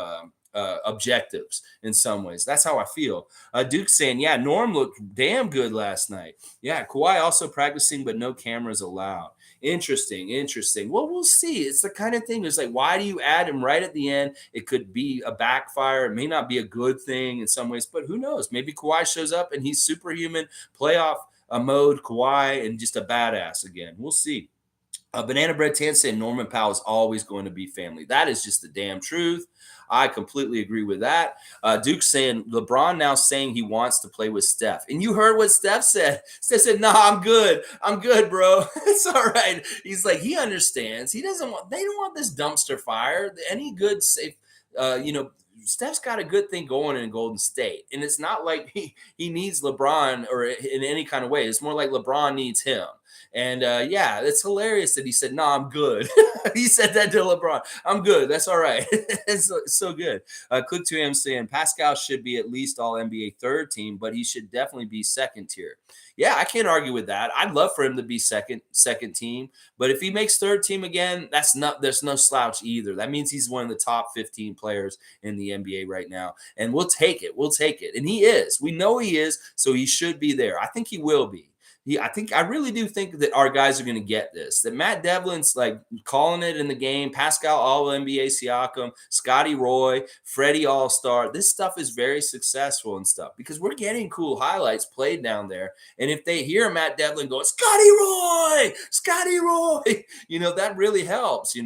objectives in some ways. That's how I feel. Duke saying, yeah, Norm looked damn good last night. Yeah, Kawhi also practicing, but no cameras allowed. Interesting. Well, we'll see. It's the kind of thing. It's like, why do you add him right at the end? It could be a backfire. It may not be a good thing in some ways, but who knows? Maybe Kawhi shows up and he's superhuman, playoff mode Kawhi, and just a badass again. We'll see. Banana Bread Tan saying Norman Powell is always going to be family. That is just the damn truth. I completely agree with that. Duke saying LeBron now saying he wants to play with Steph. And you heard what Steph said. Steph said, no, I'm good. I'm good, bro. It's all right. He's like, he understands. They don't want this dumpster fire. Any good, safe, Steph's got a good thing going in Golden State. And it's not like he needs LeBron or in any kind of way. It's more like LeBron needs him. And yeah, it's hilarious that he said, no, I'm good. He said that to LeBron. I'm good. That's all right. It's so good. Click to him saying Pascal should be at least all NBA third team, but he should definitely be second tier. Yeah, I can't argue with that. I'd love for him to be second team, but if he makes third team again, there's no slouch either. That means he's one of the top 15 players in the NBA right now, and we'll take it. And he is. We know he is, so he should be there. I think he will be. I really do think that our guys are going to get this. That Matt Devlin's like calling it in the game. Pascal All NBA Siakam, Scotty Roy, Freddie All Star. This stuff is very successful and stuff because we're getting cool highlights played down there. And if they hear Matt Devlin going, Scotty Roy, that really helps.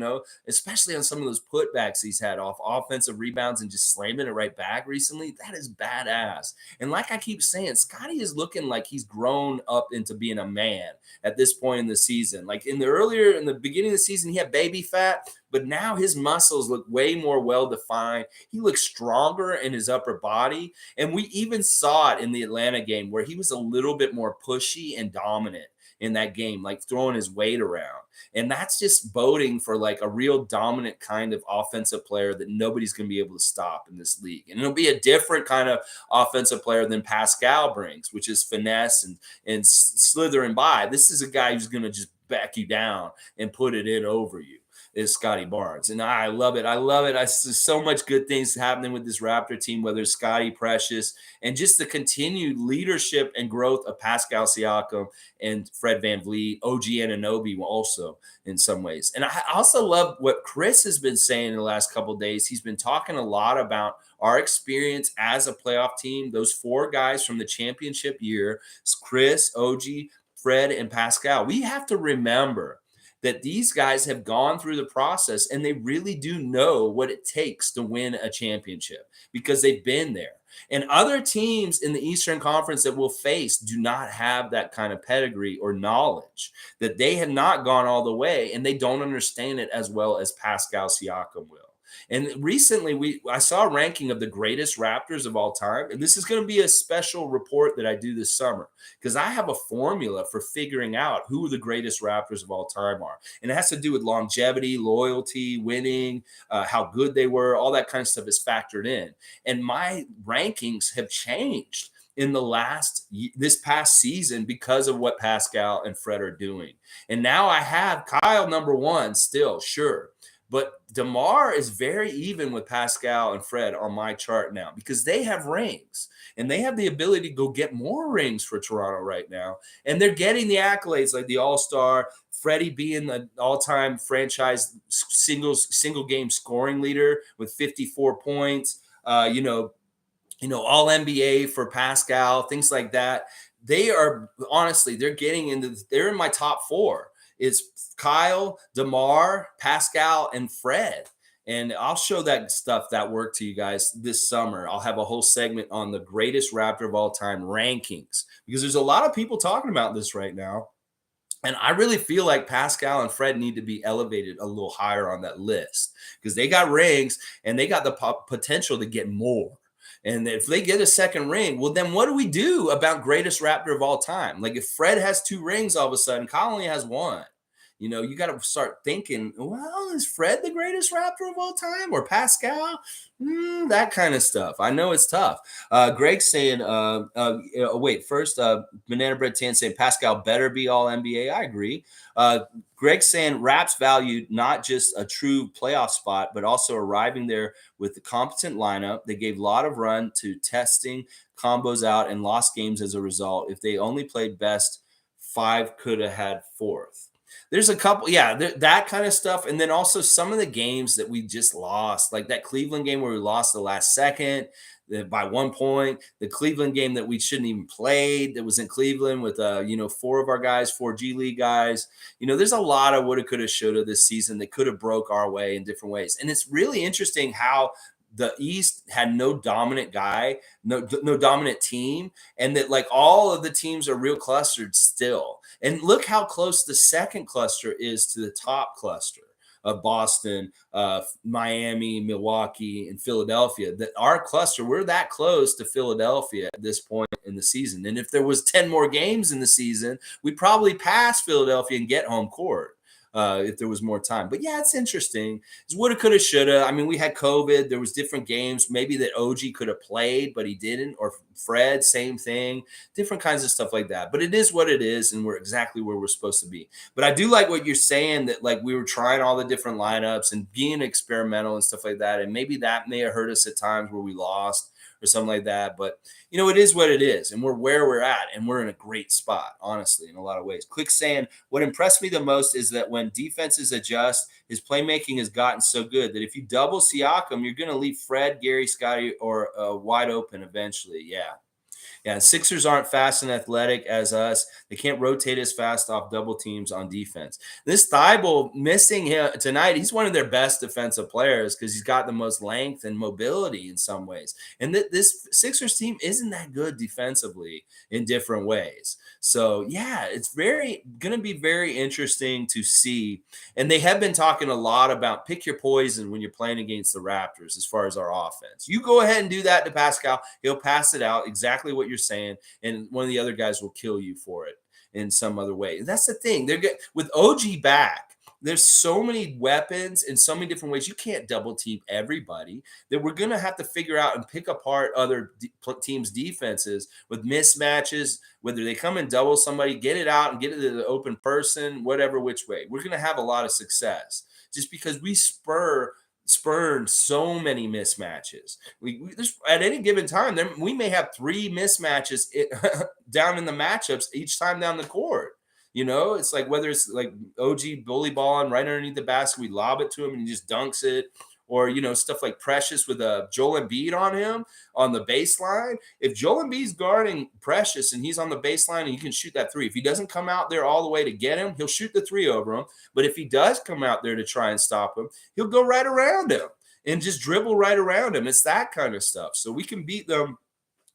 Especially on some of those putbacks he's had off offensive rebounds and just slamming it right back recently. That is badass. And like I keep saying, Scotty is looking like he's grown up into being a man at this point in the season. Like in the beginning of the season, he had baby fat, but now his muscles look way more well defined. He looks stronger in his upper body. And we even saw it in the Atlanta game where he was a little bit more pushy and dominant in that game, like throwing his weight around. And that's just boding for like a real dominant kind of offensive player that nobody's going to be able to stop in this league. And it'll be a different kind of offensive player than Pascal brings, which is finesse and slithering by. This is a guy who's going to just back you down and put it in over you. Is Scottie Barnes. And I love it. I love it. I see so much good things happening with this Raptor team, whether it's Scottie Precious and just the continued leadership and growth of Pascal Siakam and Fred VanVleet, OG Anunoby also in some ways. And I also love what Chris has been saying in the last couple of days. He's been talking a lot about our experience as a playoff team. Those four guys from the championship year, Chris, OG, Fred, and Pascal. We have to remember that these guys have gone through the process and they really do know what it takes to win a championship because they've been there. And other teams in the Eastern Conference that we'll face do not have that kind of pedigree or knowledge, that they have not gone all the way and they don't understand it as well as Pascal Siakam will. And recently, I saw a ranking of the greatest Raptors of all time. And this is going to be a special report that I do this summer because I have a formula for figuring out who the greatest Raptors of all time are. And it has to do with longevity, loyalty, winning, how good they were. All that kind of stuff is factored in. And my rankings have changed in this past season because of what Pascal and Fred are doing. And now I have Kyle number one still, sure. But DeMar is very even with Pascal and Fred on my chart now because they have rings and they have the ability to go get more rings for Toronto right now. And they're getting the accolades like the All-Star, Freddie being the all-time franchise single game scoring leader with 54 points, all NBA for Pascal, things like that. They are honestly, they're in my top four. It's Kyle, DeMar, Pascal, and Fred. And I'll show that work to you guys this summer. I'll have a whole segment on the greatest Raptor of all time rankings because there's a lot of people talking about this right now. And I really feel like Pascal and Fred need to be elevated a little higher on that list because they got rings and they got the potential to get more. And if they get a second ring, well, then what do we do about greatest Raptor of all time? Like if Fred has two rings all of a sudden, Kyle only has one. You got to start thinking, well, is Fred the greatest Raptor of all time or Pascal? That kind of stuff. I know it's tough. Greg's saying, first, Banana Bread 10 saying Pascal better be all NBA. I agree. Greg's saying Raps valued not just a true playoff spot, but also arriving there with the competent lineup. They gave a lot of run to testing combos out and lost games as a result. If they only played best, 5 could have had fourth. There's a couple, that kind of stuff. And then also some of the games that we just lost, like that Cleveland game where we lost the last second by 1 point, the Cleveland game that we shouldn't even played that was in Cleveland with, 4 of our guys, 4 G League guys. There's a lot of woulda, coulda, shoulda this season that could have broke our way in different ways. And it's really interesting how the East had no dominant guy, no dominant team, and that like all of the teams are real clustered still. And look how close the second cluster is to the top cluster of Boston, Miami, Milwaukee, and Philadelphia. That our cluster, we're that close to Philadelphia at this point in the season. And if there was 10 more games in the season, we'd probably pass Philadelphia and get home court. If there was more time. But yeah, it's interesting. It's woulda, coulda, shoulda. I mean, we had COVID. There was different games. Maybe that OG could have played, but he didn't. Or Fred, same thing. Different kinds of stuff like that. But it is what it is, and we're exactly where we're supposed to be. But I do like what you're saying, that like we were trying all the different lineups and being experimental and stuff like that. And maybe that may have hurt us at times where we lost or something like that. But it is what it is, and we're where we're at, and we're in a great spot, honestly, in a lot of ways. Quick saying, what impressed me the most is that when defenses adjust, his playmaking has gotten so good that if you double Siakam, you're going to leave Fred, Gary, Scottie, or wide open eventually. Yeah. Yeah, Sixers aren't fast and athletic as us. They can't rotate as fast off double teams on defense. This Thibault missing him tonight. He's one of their best defensive players because he's got the most length and mobility in some ways. And this Sixers team isn't that good defensively in different ways. So yeah, it's going to be very interesting to see. And they have been talking a lot about pick your poison when you're playing against the Raptors as far as our offense. You go ahead and do that to Pascal. He'll pass it out exactly what you're saying, and one of the other guys will kill you for it in some other way. And that's the thing. They're good with OG back. There's so many weapons in so many different ways. You can't double team everybody. That we're going to have to figure out and pick apart other teams' defenses with mismatches, whether they come and double somebody, get it out and get it to the open person, whatever which way. We're going to have a lot of success just because we spurned so many mismatches. There's, at any given time, we may have 3 mismatches down in the matchups each time down the court. It's like whether it's like OG bully balling right underneath the basket, we lob it to him and he just dunks it. Or, stuff like Precious with a Joel Embiid on him on the baseline. If Joel Embiid's guarding Precious and he's on the baseline and he can shoot that 3, if he doesn't come out there all the way to get him, he'll shoot the 3 over him. But if he does come out there to try and stop him, he'll go right around him and just dribble right around him. It's that kind of stuff. So we can beat them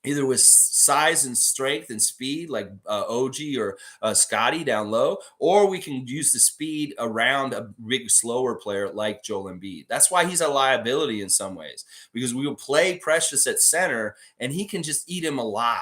either with size and strength and speed like OG or Scottie down low, or we can use the speed around a big, slower player like Joel Embiid. That's why he's a liability in some ways, because we will play Precious at center and he can just eat him alive.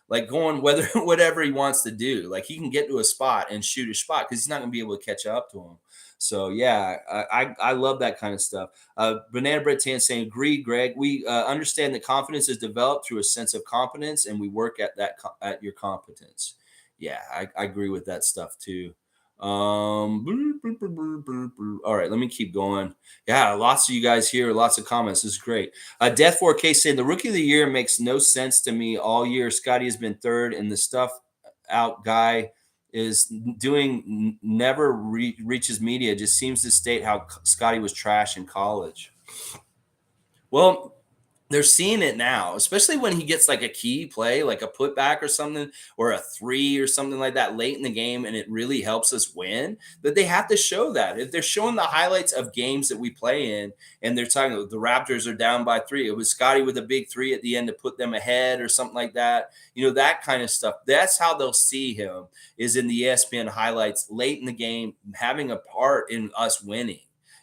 Like going whatever he wants to do. Like he can get to a spot and shoot a spot because he's not going to be able to catch up to him. So yeah, I love that kind of stuff. Banana Bread Tan saying, agree, Greg. We understand that confidence is developed through a sense of competence, and we work at that at your competence. Yeah, I agree with that stuff too. All right, let me keep going. Yeah, lots of you guys here, lots of comments. This is great. Death 4K saying the rookie of the year makes no sense to me all year. Scottie has been third, and the stuff out guy is doing never reaches media. Just seems to state how Scottie was trash in college. Well, they're seeing it now, especially when he gets like a key play, like a putback or something, or a 3 or something like that late in the game, and it really helps us win. That they have to show that. If they're showing the highlights of games that we play in, and they're talking the Raptors are down by 3, it was Scottie with a big 3 at the end to put them ahead or something like that. That kind of stuff. That's how they'll see him, is in the ESPN highlights late in the game, having a part in us winning.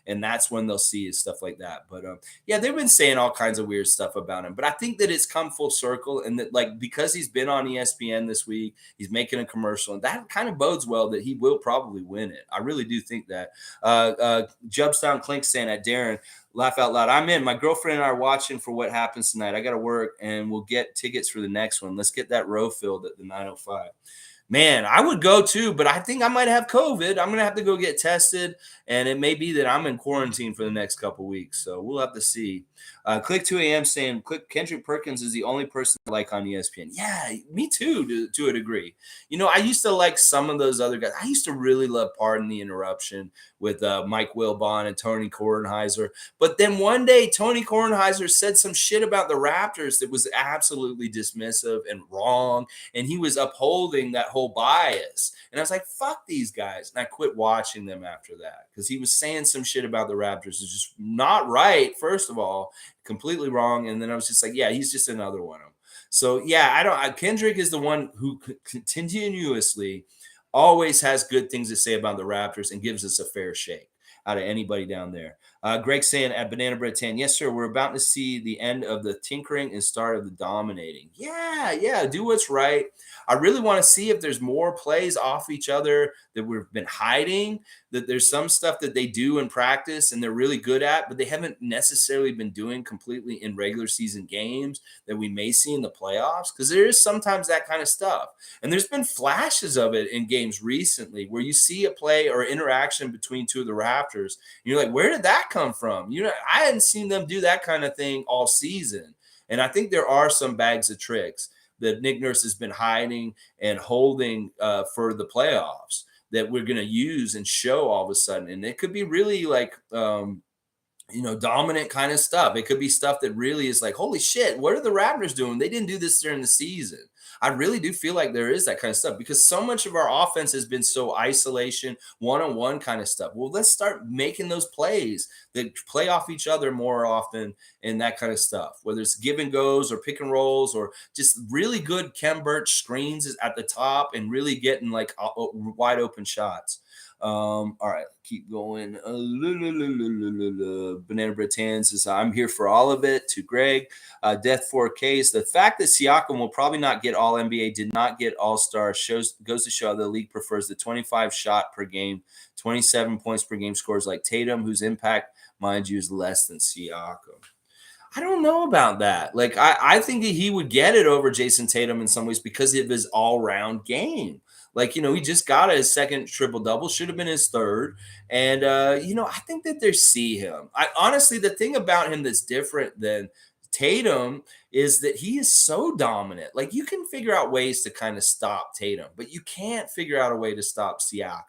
And that's when they'll see stuff like that. But yeah, they've been saying all kinds of weird stuff about him. But I think that it's come full circle, and that like because he's been on ESPN this week, he's making a commercial, and that kind of bodes well that he will probably win it. I really do think that. Jubstown Clink saying at Darren, laugh out loud. I'm in. My girlfriend and I are watching for what happens tonight. I got to work, and we'll get tickets for the next one. Let's get that row filled at the 905. Man, I would go too, but I think I might have COVID. I'm going to have to go get tested, and it may be that I'm in quarantine for the next couple weeks. So we'll have to see. Click 2 a.m. saying, Kendrick Perkins is the only person I like on ESPN. Yeah, me too, to a degree. I used to like some of those other guys. I used to really love Pardon the Interruption with Mike Wilbon and Tony Kornheiser. But then one day, Tony Kornheiser said some shit about the Raptors that was absolutely dismissive and wrong, and he was upholding that whole bias. And I was like, fuck these guys. And I quit watching them after that because he was saying some shit about the Raptors. It's just not right, first of all, completely wrong. And then I was just like, yeah, he's just another one of them. So yeah, Kendrick is the one who continuously always has good things to say about the Raptors and gives us a fair shake out of anybody down there. Greg saying at Banana Bread 10, yes, sir, we're about to see the end of the tinkering and start of the dominating. Yeah, do what's right. I really want to see if there's more plays off each other that we've been hiding, that there's some stuff that they do in practice and they're really good at, but they haven't necessarily been doing completely in regular season games that we may see in the playoffs, because there is sometimes that kind of stuff. And there's been flashes of it in games recently where you see a play or interaction between two of the Raptors. And you're like, where did that come from? I hadn't seen them do that kind of thing all season. And I think there are some bags of tricks that Nick Nurse has been hiding and holding for the playoffs that we're going to use and show all of a sudden. And it could be really like, dominant kind of stuff. It could be stuff that really is like, holy shit, what are the Raptors doing? They didn't do this during the season. I really do feel like there is that kind of stuff because so much of our offense has been so isolation, one-on-one kind of stuff. Well, let's start making those plays that play off each other more often and that kind of stuff, whether it's give and goes or pick and rolls or just really good Kem Birch screens at the top and really getting like wide open shots. All right, keep going. Banana Bread Tan says, I'm here for all of it. To Greg, Death 4K is the fact that Siakam will probably not get all NBA, did not get all-star, goes to show the league prefers the 25 shot per game, 27 points per game scores like Tatum, whose impact, mind you, is less than Siakam. I don't know about that. Like, I think that he would get it over Jason Tatum in some ways because of his all-round game. Like, he just got his second triple-double, should have been his third. And, I think that they see him. Honestly, the thing about him that's different than Tatum is that he is so dominant. Like, you can figure out ways to kind of stop Tatum, but you can't figure out a way to stop Siakam.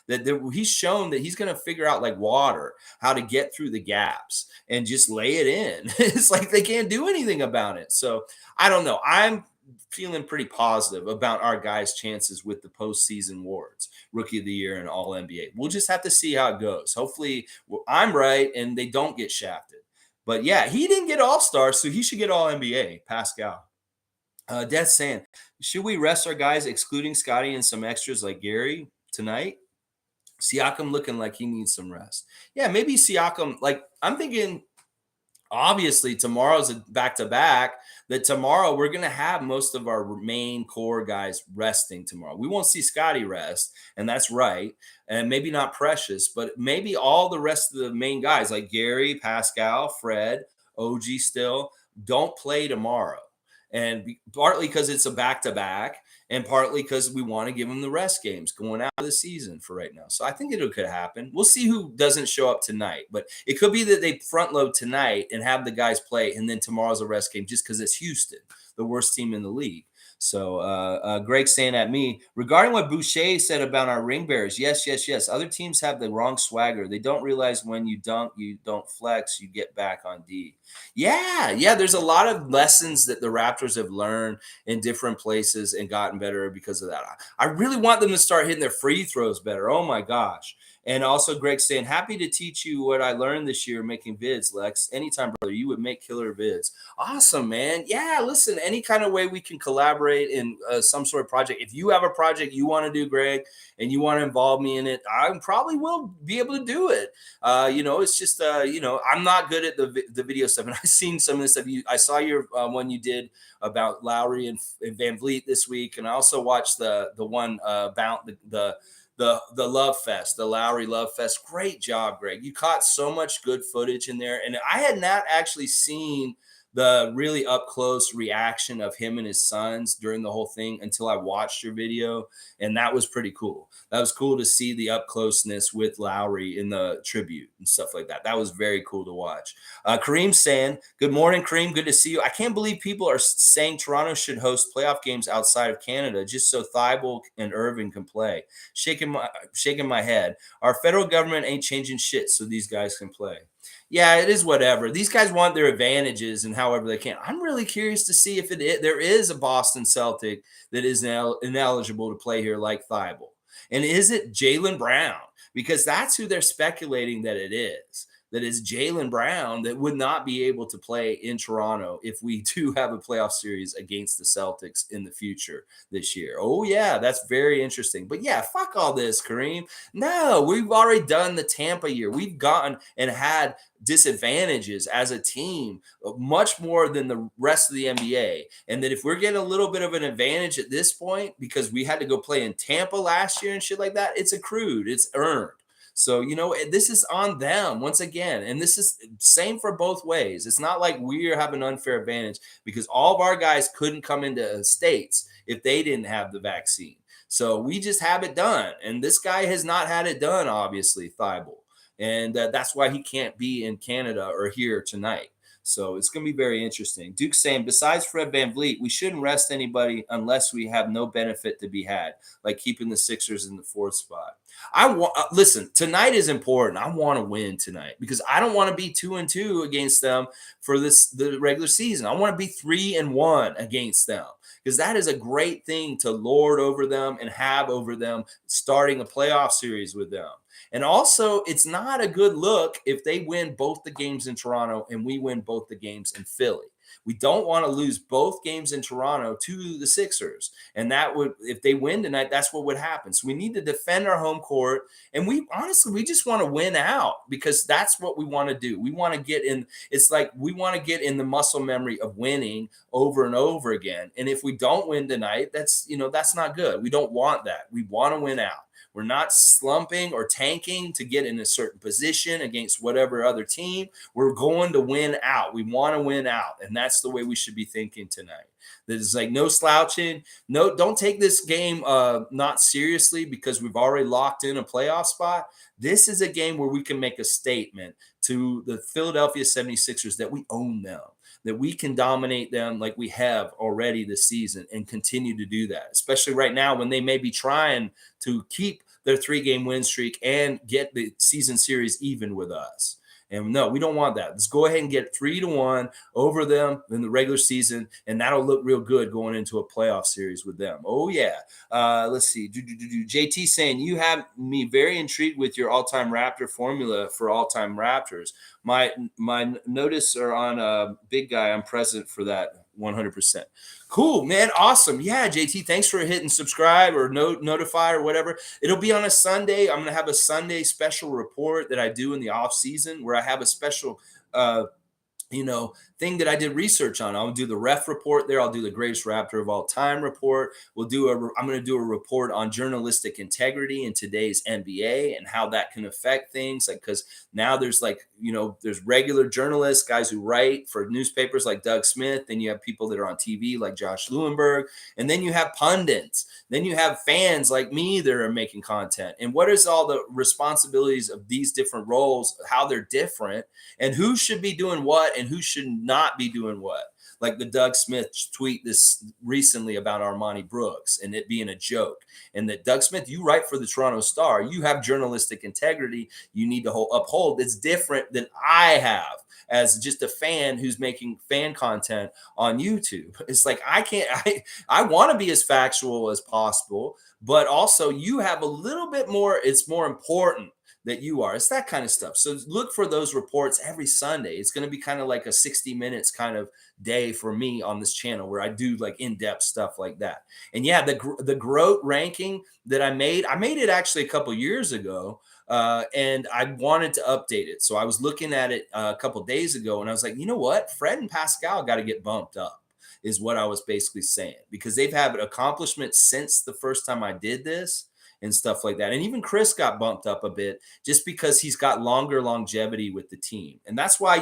That he's shown that he's going to figure out like water how to get through the gaps and just lay it in. It's like they can't do anything about it. So I don't know. I'm feeling pretty positive about our guys' chances with the postseason awards, Rookie of the Year and All NBA. We'll just have to see how it goes. Hopefully I'm right and they don't get shafted. But yeah, he didn't get All-Star, so he should get All NBA, Pascal. Death saying, should we rest our guys, excluding Scottie and some extras like Gary tonight? Siakam looking like he needs some rest. Yeah, maybe Siakam, like I'm thinking obviously tomorrow's a back-to-back, that tomorrow we're going to have most of our main core guys resting tomorrow. We won't see Scottie rest, and that's right. And maybe not Precious, but maybe all the rest of the main guys like Gary, Pascal, Fred, OG still don't play tomorrow. And partly because it's a back-to-back and partly because we want to give them the rest games going out of the season for right now. So I think it could happen. We'll see who doesn't show up tonight, but it could be that they front load tonight and have the guys play, and then tomorrow's a rest game just because it's Houston, the worst team in the league. So Greg saying at me, regarding what Boucher said about our ring bearers, yes. Other teams have the wrong swagger. They don't realize when you dunk, you don't flex, you get back on D. Yeah. There's a lot of lessons that the Raptors have learned in different places and gotten better because of that. I really want them to start hitting their free throws better. Oh my gosh. And also Greg saying, happy to teach you what I learned this year making vids, Lex. Anytime, brother, you would make killer vids. Awesome, man. Yeah, listen, any kind of way we can collaborate in some sort of project. If you have a project you want to do, Greg, and you want to involve me in it, I probably will be able to do it. It's just, I'm not good at the video stuff. And I've seen some of this stuff. I saw your one you did about Lowry and Van Vliet this week. And I also watched the one about the Love Fest, the Lowry Love Fest. Great job, Greg. You caught so much good footage in there. And I had not actually seen the really up close reaction of him and his sons during the whole thing until I watched your video. And that was pretty cool. That was cool to see the up closeness with Lowry in the tribute and stuff like that. That was very cool to watch. Kareem saying, good morning, Kareem. Good to see you. I can't believe people are saying Toronto should host playoff games outside of Canada just so Thibault and Irving can play. Shaking my head. Our federal government ain't changing shit so these guys can play. Yeah, it is whatever. These guys want their advantages and however they can. I'm really curious to see if there is a Boston Celtic that is ineligible to play here like Thibault. And is it Jaylen Brown? Because that's who they're speculating that it is. That is Jaylen Brown that would not be able to play in Toronto if we do have a playoff series against the Celtics in the future this year. Oh, yeah, that's very interesting. But yeah, fuck all this, Kareem. No, we've already done the Tampa year. We've gotten and had disadvantages as a team much more than the rest of the NBA. And that if we're getting a little bit of an advantage at this point because we had to go play in Tampa last year and shit like that, it's accrued, it's earned. So, this is on them once again. And this is same for both ways. It's not like we have an unfair advantage because all of our guys couldn't come into states if they didn't have the vaccine. So we just have it done. And this guy has not had it done, obviously, Thibault. And that's why he can't be in Canada or here tonight. So it's going to be very interesting. Duke's saying, besides Fred VanVleet, we shouldn't rest anybody unless we have no benefit to be had, like keeping the Sixers in the fourth spot. I want listen. Tonight is important. I want to win tonight because I don't want to be 2-2 against them for the regular season. I want to be 3-1 against them because that is a great thing to lord over them and have over them starting a playoff series with them. And also, it's not a good look if they win both the games in Toronto and we win both the games in Philly. We don't want to lose both games in Toronto to the Sixers. And that would, if they win tonight, that's what would happen. So we need to defend our home court. And we honestly, we just want to win out because that's what we want to do. We want to get in, it's like we want to get in the muscle memory of winning over and over again. And if we don't win tonight, that's not good. We don't want that. We want to win out. We're not slumping or tanking to get in a certain position against whatever other team. We're going to win out. We want to win out. And that's the way we should be thinking tonight. There's like no slouching. No, don't take this game not seriously because we've already locked in a playoff spot. This is a game where we can make a statement to the Philadelphia 76ers that we own them, that we can dominate them like we have already this season and continue to do that, especially right now when they may be trying to keep their 3-game win streak and get the season series even with us. And no, we don't want that. Let's go ahead and get 3-1 over them in the regular season, and that'll look real good going into a playoff series with them. Oh, yeah. Let's see. JT saying, you have me very intrigued with your all-time Raptor formula for all-time Raptors. My notice are on Big Guy. I'm present for that 100%. Cool, man. Awesome. Yeah, JT, thanks for hitting subscribe or notify or whatever. It'll be on a Sunday. I'm going to have a Sunday special report that I do in the off season where I have a special thing that I did research on. I'll do the ref report there. I'll do the greatest Raptor of all time report. I'm going to do a report on journalistic integrity in today's NBA and how that can affect things. Like, cause now there's there's regular journalists, guys who write for newspapers like Doug Smith. Then you have people that are on TV like Josh Lewenberg. And then you have pundits. Then you have fans like me that are making content. And what is all the responsibilities of these different roles, how they're different, and who should be doing what and who should not be doing what. Like the Doug Smith tweet this recently about Armani Brooks and it being a joke. And that Doug Smith, you write for the Toronto Star, you have journalistic integrity you need to uphold. It's different than I have as just a fan who's making fan content on YouTube. It's like I want to be as factual as possible, but also you have a little bit more, it's more important that you are. It's that kind of stuff. So look for those reports every Sunday. It's going to be kind of like a 60 minutes kind of day for me on this channel where I do like in-depth stuff like that. And yeah, the GROAT ranking that I made it actually a couple years ago. And I wanted to update it. So I was looking at it a couple days ago and I was like, you know what? Fred and Pascal got to get bumped up is what I was basically saying, because they've had accomplishments since the first time I did this and stuff like that. And even Chris got bumped up a bit just because he's got longer longevity with the team. And that's why,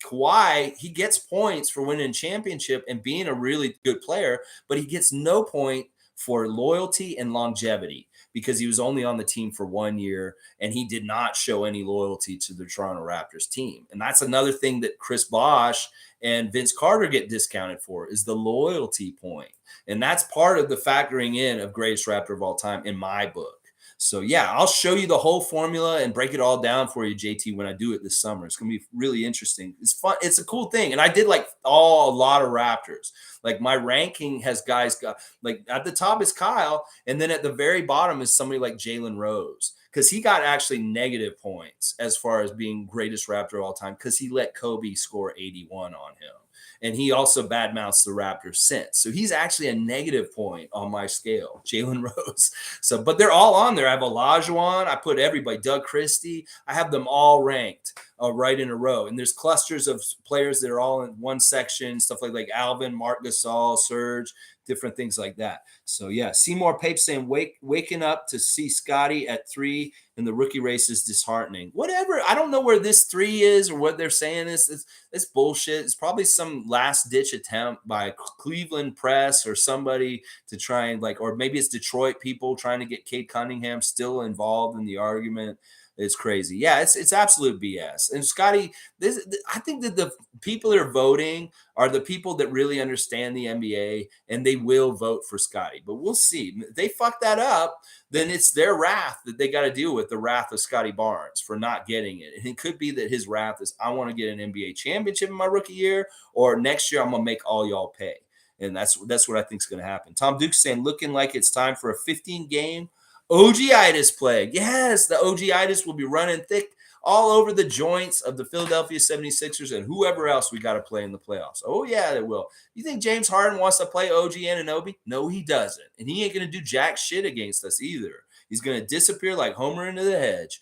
Kawhi, he gets points for winning a championship and being a really good player, but he gets no point for loyalty and longevity because he was only on the team for 1 year and he did not show any loyalty to the Toronto Raptors team. And that's another thing that Chris Bosh and Vince Carter get discounted for is the loyalty point. And that's part of the factoring in of greatest Raptor of all time in my book. So yeah, I'll show you the whole formula and break it all down for you, JT, when I do it this summer. It's going to be really interesting. It's fun. It's a cool thing. And I did a lot of Raptors. Like my ranking has guys got like at the top is Kyle. And then at the very bottom is somebody like Jalen Rose. Because he got actually negative points as far as being greatest Raptor of all time because he let Kobe score 81 on him. And he also badmouths the Raptors since. So he's actually a negative point on my scale, Jalen Rose. So, but they're all on there. I have Olajuwon. I put everybody, Doug Christie. I have them all ranked right in a row. And there's clusters of players that are all in one section, stuff like Alvin, Mark Gasol, Serge, different things like that. So yeah, Seymour Pape saying waking up to see Scottie at 3 in the rookie race is disheartening. Whatever. I don't know where this 3 is or what they're saying is. It's bullshit. It's probably some last ditch attempt by Cleveland press or somebody to try and or maybe it's Detroit people trying to get Cade Cunningham still involved in the argument. It's crazy. Yeah, it's absolute BS. And Scotty, I think that the people that are voting are the people that really understand the NBA, and they will vote for Scotty. But we'll see. If they fuck that up, then it's their wrath that they got to deal with, the wrath of Scottie Barnes for not getting it. And it could be that his wrath is, I want to get an NBA championship in my rookie year, or next year I'm gonna make all y'all pay. And that's what I think is going to happen. Tom Duke's saying, looking like it's time for a 15-game OG-itis plague. Yes, the OG-itis will be running thick all over the joints of the Philadelphia 76ers and whoever else we got to play in the playoffs. Oh, yeah, it will. You think James Harden wants to play OG Anunoby? No, he doesn't. And he ain't going to do jack shit against us either. He's going to disappear like Homer into the hedge.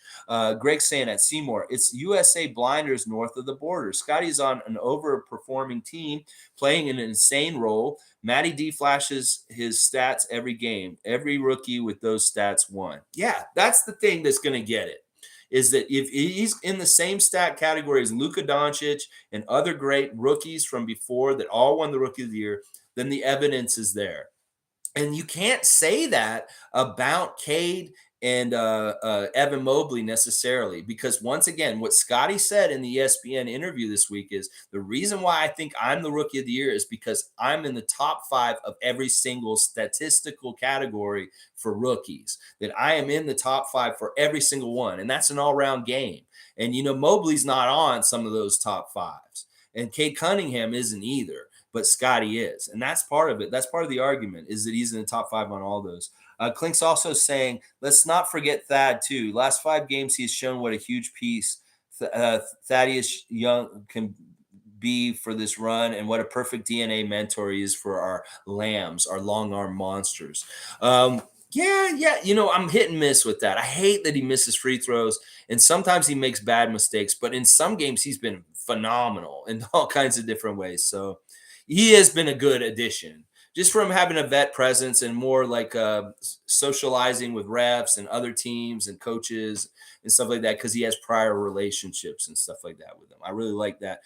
Greg saying at Seymour, it's USA blinders north of the border. Scotty's on an overperforming team playing an insane role. Matty D flashes his stats every game. Every rookie with those stats won. Yeah, that's the thing that's going to get it. Is that if he's in the same stat category as Luka Doncic and other great rookies from before that all won the Rookie of the Year, then the evidence is there. And you can't say that about Cade and Evan Mobley necessarily, because once again, what Scotty said in the ESPN interview this week is the reason why I think I'm the Rookie of the Year is because I'm in the top 5 of every single statistical category for rookies. That I am in the top 5 for every single one, and that's an all-round game. And Mobley's not on some of those top 5s, and Cade Cunningham isn't either, but Scotty is. And that's part of it. That's part of the argument, is that he's in the top 5 on all those. Clink's also saying, let's not forget Thad, too. Last 5 games, he's shown what a huge piece Thaddeus Young can be for this run, and what a perfect DNA mentor he is for our lambs, our long arm monsters. Yeah. I'm hit and miss with that. I hate that he misses free throws, and sometimes he makes bad mistakes, but in some games, he's been phenomenal in all kinds of different ways. So he has been a good addition, just from having a vet presence and more like socializing with refs and other teams and coaches and stuff like that, because he has prior relationships and stuff like that with them. I really like that.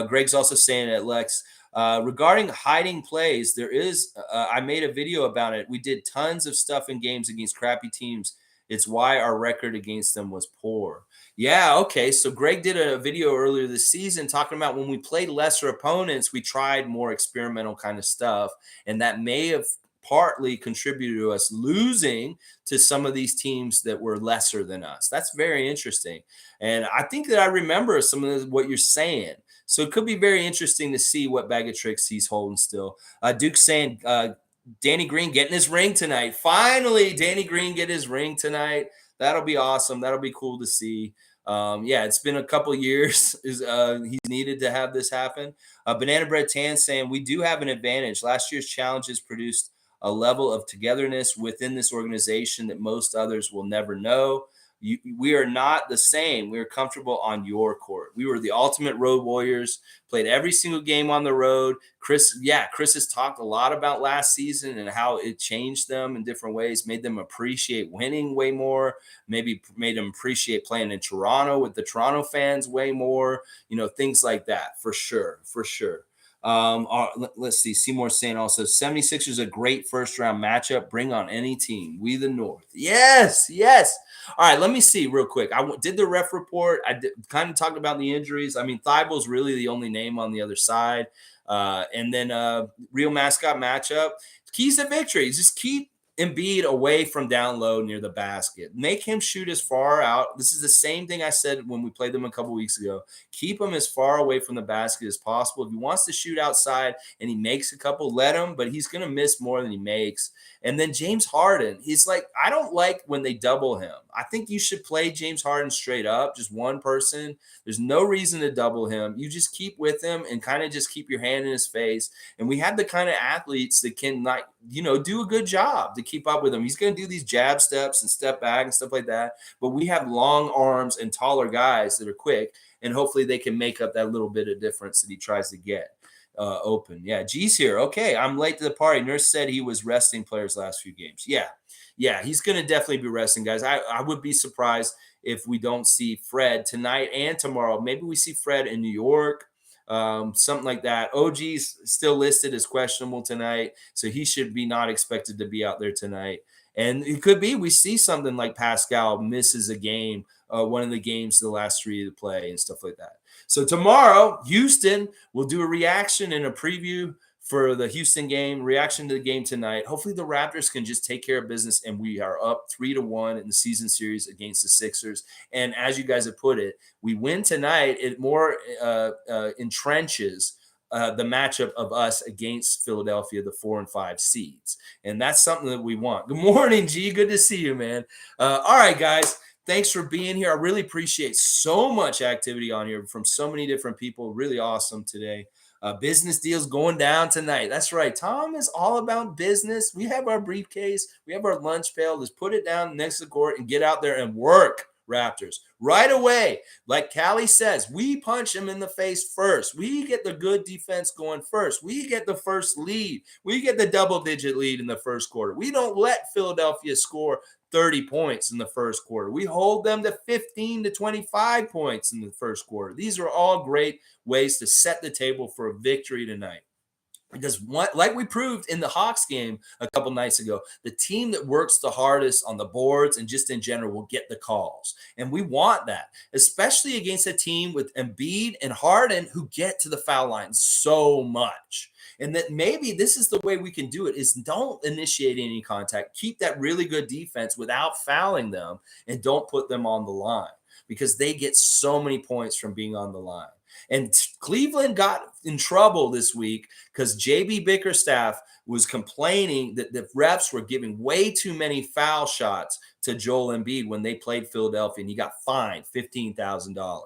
Greg's also saying at Lex, regarding hiding plays, there is, I made a video about it. We did tons of stuff in games against crappy teams. It's why our record against them was poor. Yeah, okay. So Greg did a video earlier this season talking about when we played lesser opponents, we tried more experimental kind of stuff. And that may have partly contributed to us losing to some of these teams that were lesser than us. That's very interesting. And I think that I remember some of what you're saying. So it could be very interesting to see what bag of tricks he's holding still. Duke's saying, Danny Green getting his ring tonight. Finally, Danny Green get his ring tonight. That'll be awesome. That'll be cool to see. It's been a couple years. He's needed to have this happen. Banana Bread Tan saying, we do have an advantage. Last year's challenges produced a level of togetherness within this organization that most others will never know. We are not the same. We are comfortable on your court. We were the ultimate road warriors, played every single game on the road. Chris has talked a lot about last season and how it changed them in different ways, made them appreciate winning way more, maybe made them appreciate playing in Toronto with the Toronto fans way more, things like that, for sure. Let's see. Seymour saying also, 76ers a great first round matchup. Bring on any team. We the North. Yes. All right, let me see real quick. I did the ref report. I kind of talked about the injuries. I mean, Thibel's really the only name on the other side. And then real mascot matchup. Keys to victory. Just keep Embiid away from down low near the basket. Make him shoot as far out. This is the same thing I said when we played them a couple weeks ago. Keep him as far away from the basket as possible. If he wants to shoot outside and he makes a couple, let him, but he's going to miss more than he makes. And then James Harden, he's like, I don't like when they double him. I think you should play James Harden straight up, just one person. There's no reason to double him. You just keep with him and kind of just keep your hand in his face. And we have the kind of athletes that can, like, do a good job to keep up with him. He's going to do these jab steps and step back and stuff like that. But we have long arms and taller guys that are quick, and hopefully they can make up that little bit of difference that he tries to get open. Yeah, G's here. Okay, I'm late to the party. Nurse said he was resting players last few games. Yeah, he's going to definitely be resting guys. I would be surprised if we don't see Fred tonight and tomorrow. Maybe we see Fred in New York. something like that. OG's still listed as questionable tonight, so he should be not expected to be out there tonight. And it could be we see something like Pascal misses a game, one of the games the last three to play and stuff like that. So tomorrow, Houston will do a reaction and a preview for the Houston game, reaction to the game tonight. Hopefully the Raptors can just take care of business, and we are up 3-1 in the season series against the Sixers. And as you guys have put it, we win tonight. It more entrenches the matchup of us against Philadelphia, the 4 and 5 seeds. And that's something that we want. Good morning, G. Good to see you, man. All right, guys. Thanks for being here. I really appreciate so much activity on here from so many different people. Really awesome today. Business deals going down tonight. That's right. Tom is all about business. We have our briefcase. We have our lunch pail. Just put it down next to the court and get out there and work, Raptors. Right away. Like Callie says, we punch them in the face first. We get the good defense going first. We get the first lead. We get the double-digit lead in the first quarter. We don't let Philadelphia score 30 points in the first quarter. We hold them to 15 to 25 points in the first quarter. These are all great ways to set the table for a victory tonight. Because like we proved in the Hawks game a couple nights ago, the team that works the hardest on the boards and just in general will get the calls. And we want that, especially against a team with Embiid and Harden who get to the foul line so much. And that maybe this is the way we can do it is don't initiate any contact. Keep that really good defense without fouling them and don't put them on the line because they get so many points from being on the line. And Cleveland got in trouble this week because JB Bickerstaff was complaining that the refs were giving way too many foul shots to Joel Embiid when they played Philadelphia, and he got fined $15,000.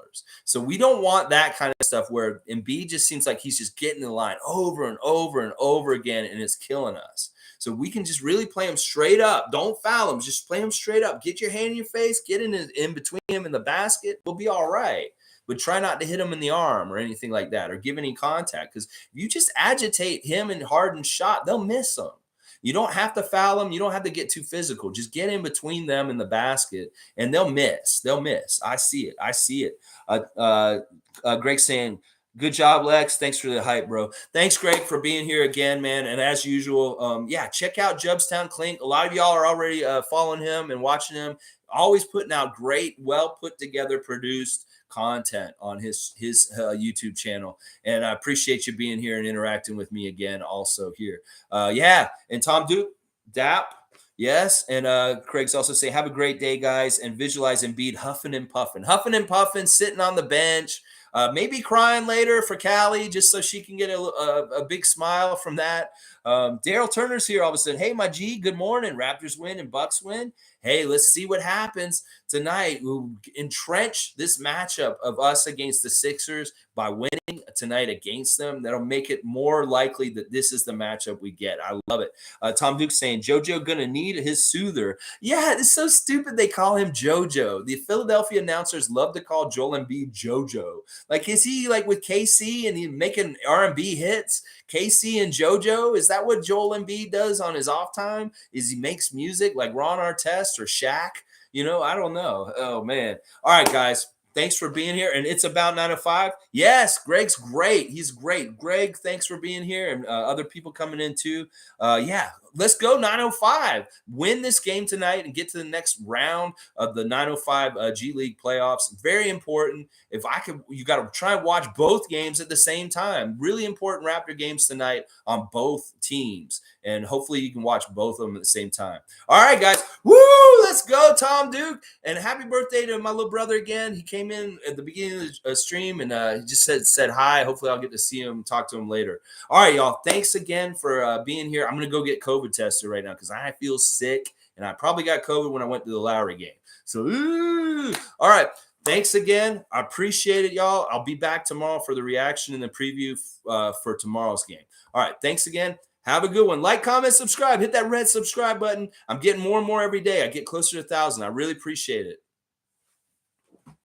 So we don't want that kind of stuff where Embiid just seems like he's just getting in the line over and over and over again, and it's killing us. So we can just really play him straight up. Don't foul him. Just play him straight up. Get your hand in your face. Get in between him and the basket. We'll be all right. But try not to hit him in the arm or anything like that or give any contact because if you just agitate him and Harden's shot, they'll miss him. You don't have to foul them. You don't have to get too physical. Just get in between them and the basket, and they'll miss. They'll miss. I see it. I see it. Greg saying, good job, Lex. Thanks for the hype, bro. Thanks, Greg, for being here again, man. And as usual, check out Jubstown Clink. A lot of y'all are already following him and watching him. Always putting out great, well put together, produced content on his YouTube channel. And I appreciate you being here and interacting with me again also here. And Tom Duke, Dap, yes. And Craig's also saying, have a great day, guys, and visualize Embiid huffing and puffing, sitting on the bench, maybe crying later for Callie just so she can get a big smile from that. Daryl Turner's here all of a sudden. Hey, my G, good morning. Raptors win and Bucks win. Hey, let's see what happens tonight. We'll entrench this matchup of us against the Sixers by winning tonight against them. That'll make it more likely that this is the matchup we get. I love it. Tom Duke saying, JoJo gonna need his soother. Yeah, it's so stupid they call him JoJo. The Philadelphia announcers love to call Joel Embiid JoJo. Like, is he like with KC and he's making R&B hits? KC and JoJo? Is that what Joel Embiid does on his off time? Is he makes music like Ron Artest or Shaq? I don't know. Oh, man. All right, guys. Thanks for being here. And it's about 9:05. Yes, Greg's great. He's great. Greg, thanks for being here. And other people coming in too. Let's go 9:05. Win this game tonight and get to the next round of the 9:05 G League playoffs. Very important. You got to try and watch both games at the same time. Really important Raptor games tonight on both teams. And hopefully you can watch both of them at the same time. All right, guys. Woo! Let's go, Tom Duke. And happy birthday to my little brother again. He came in at the beginning of the stream and he just said hi. Hopefully I'll get to see him, talk to him later. All right, y'all. Thanks again for being here. I'm going to go get COVID tested right now because I feel sick. And I probably got COVID when I went to the Lowry game. So, all right. Thanks again. I appreciate it, y'all. I'll be back tomorrow for the reaction and the preview for tomorrow's game. All right. Thanks again. Have a good one. Like, comment, subscribe. Hit that red subscribe button. I'm getting more and more every day. I get closer to 1,000. I really appreciate it.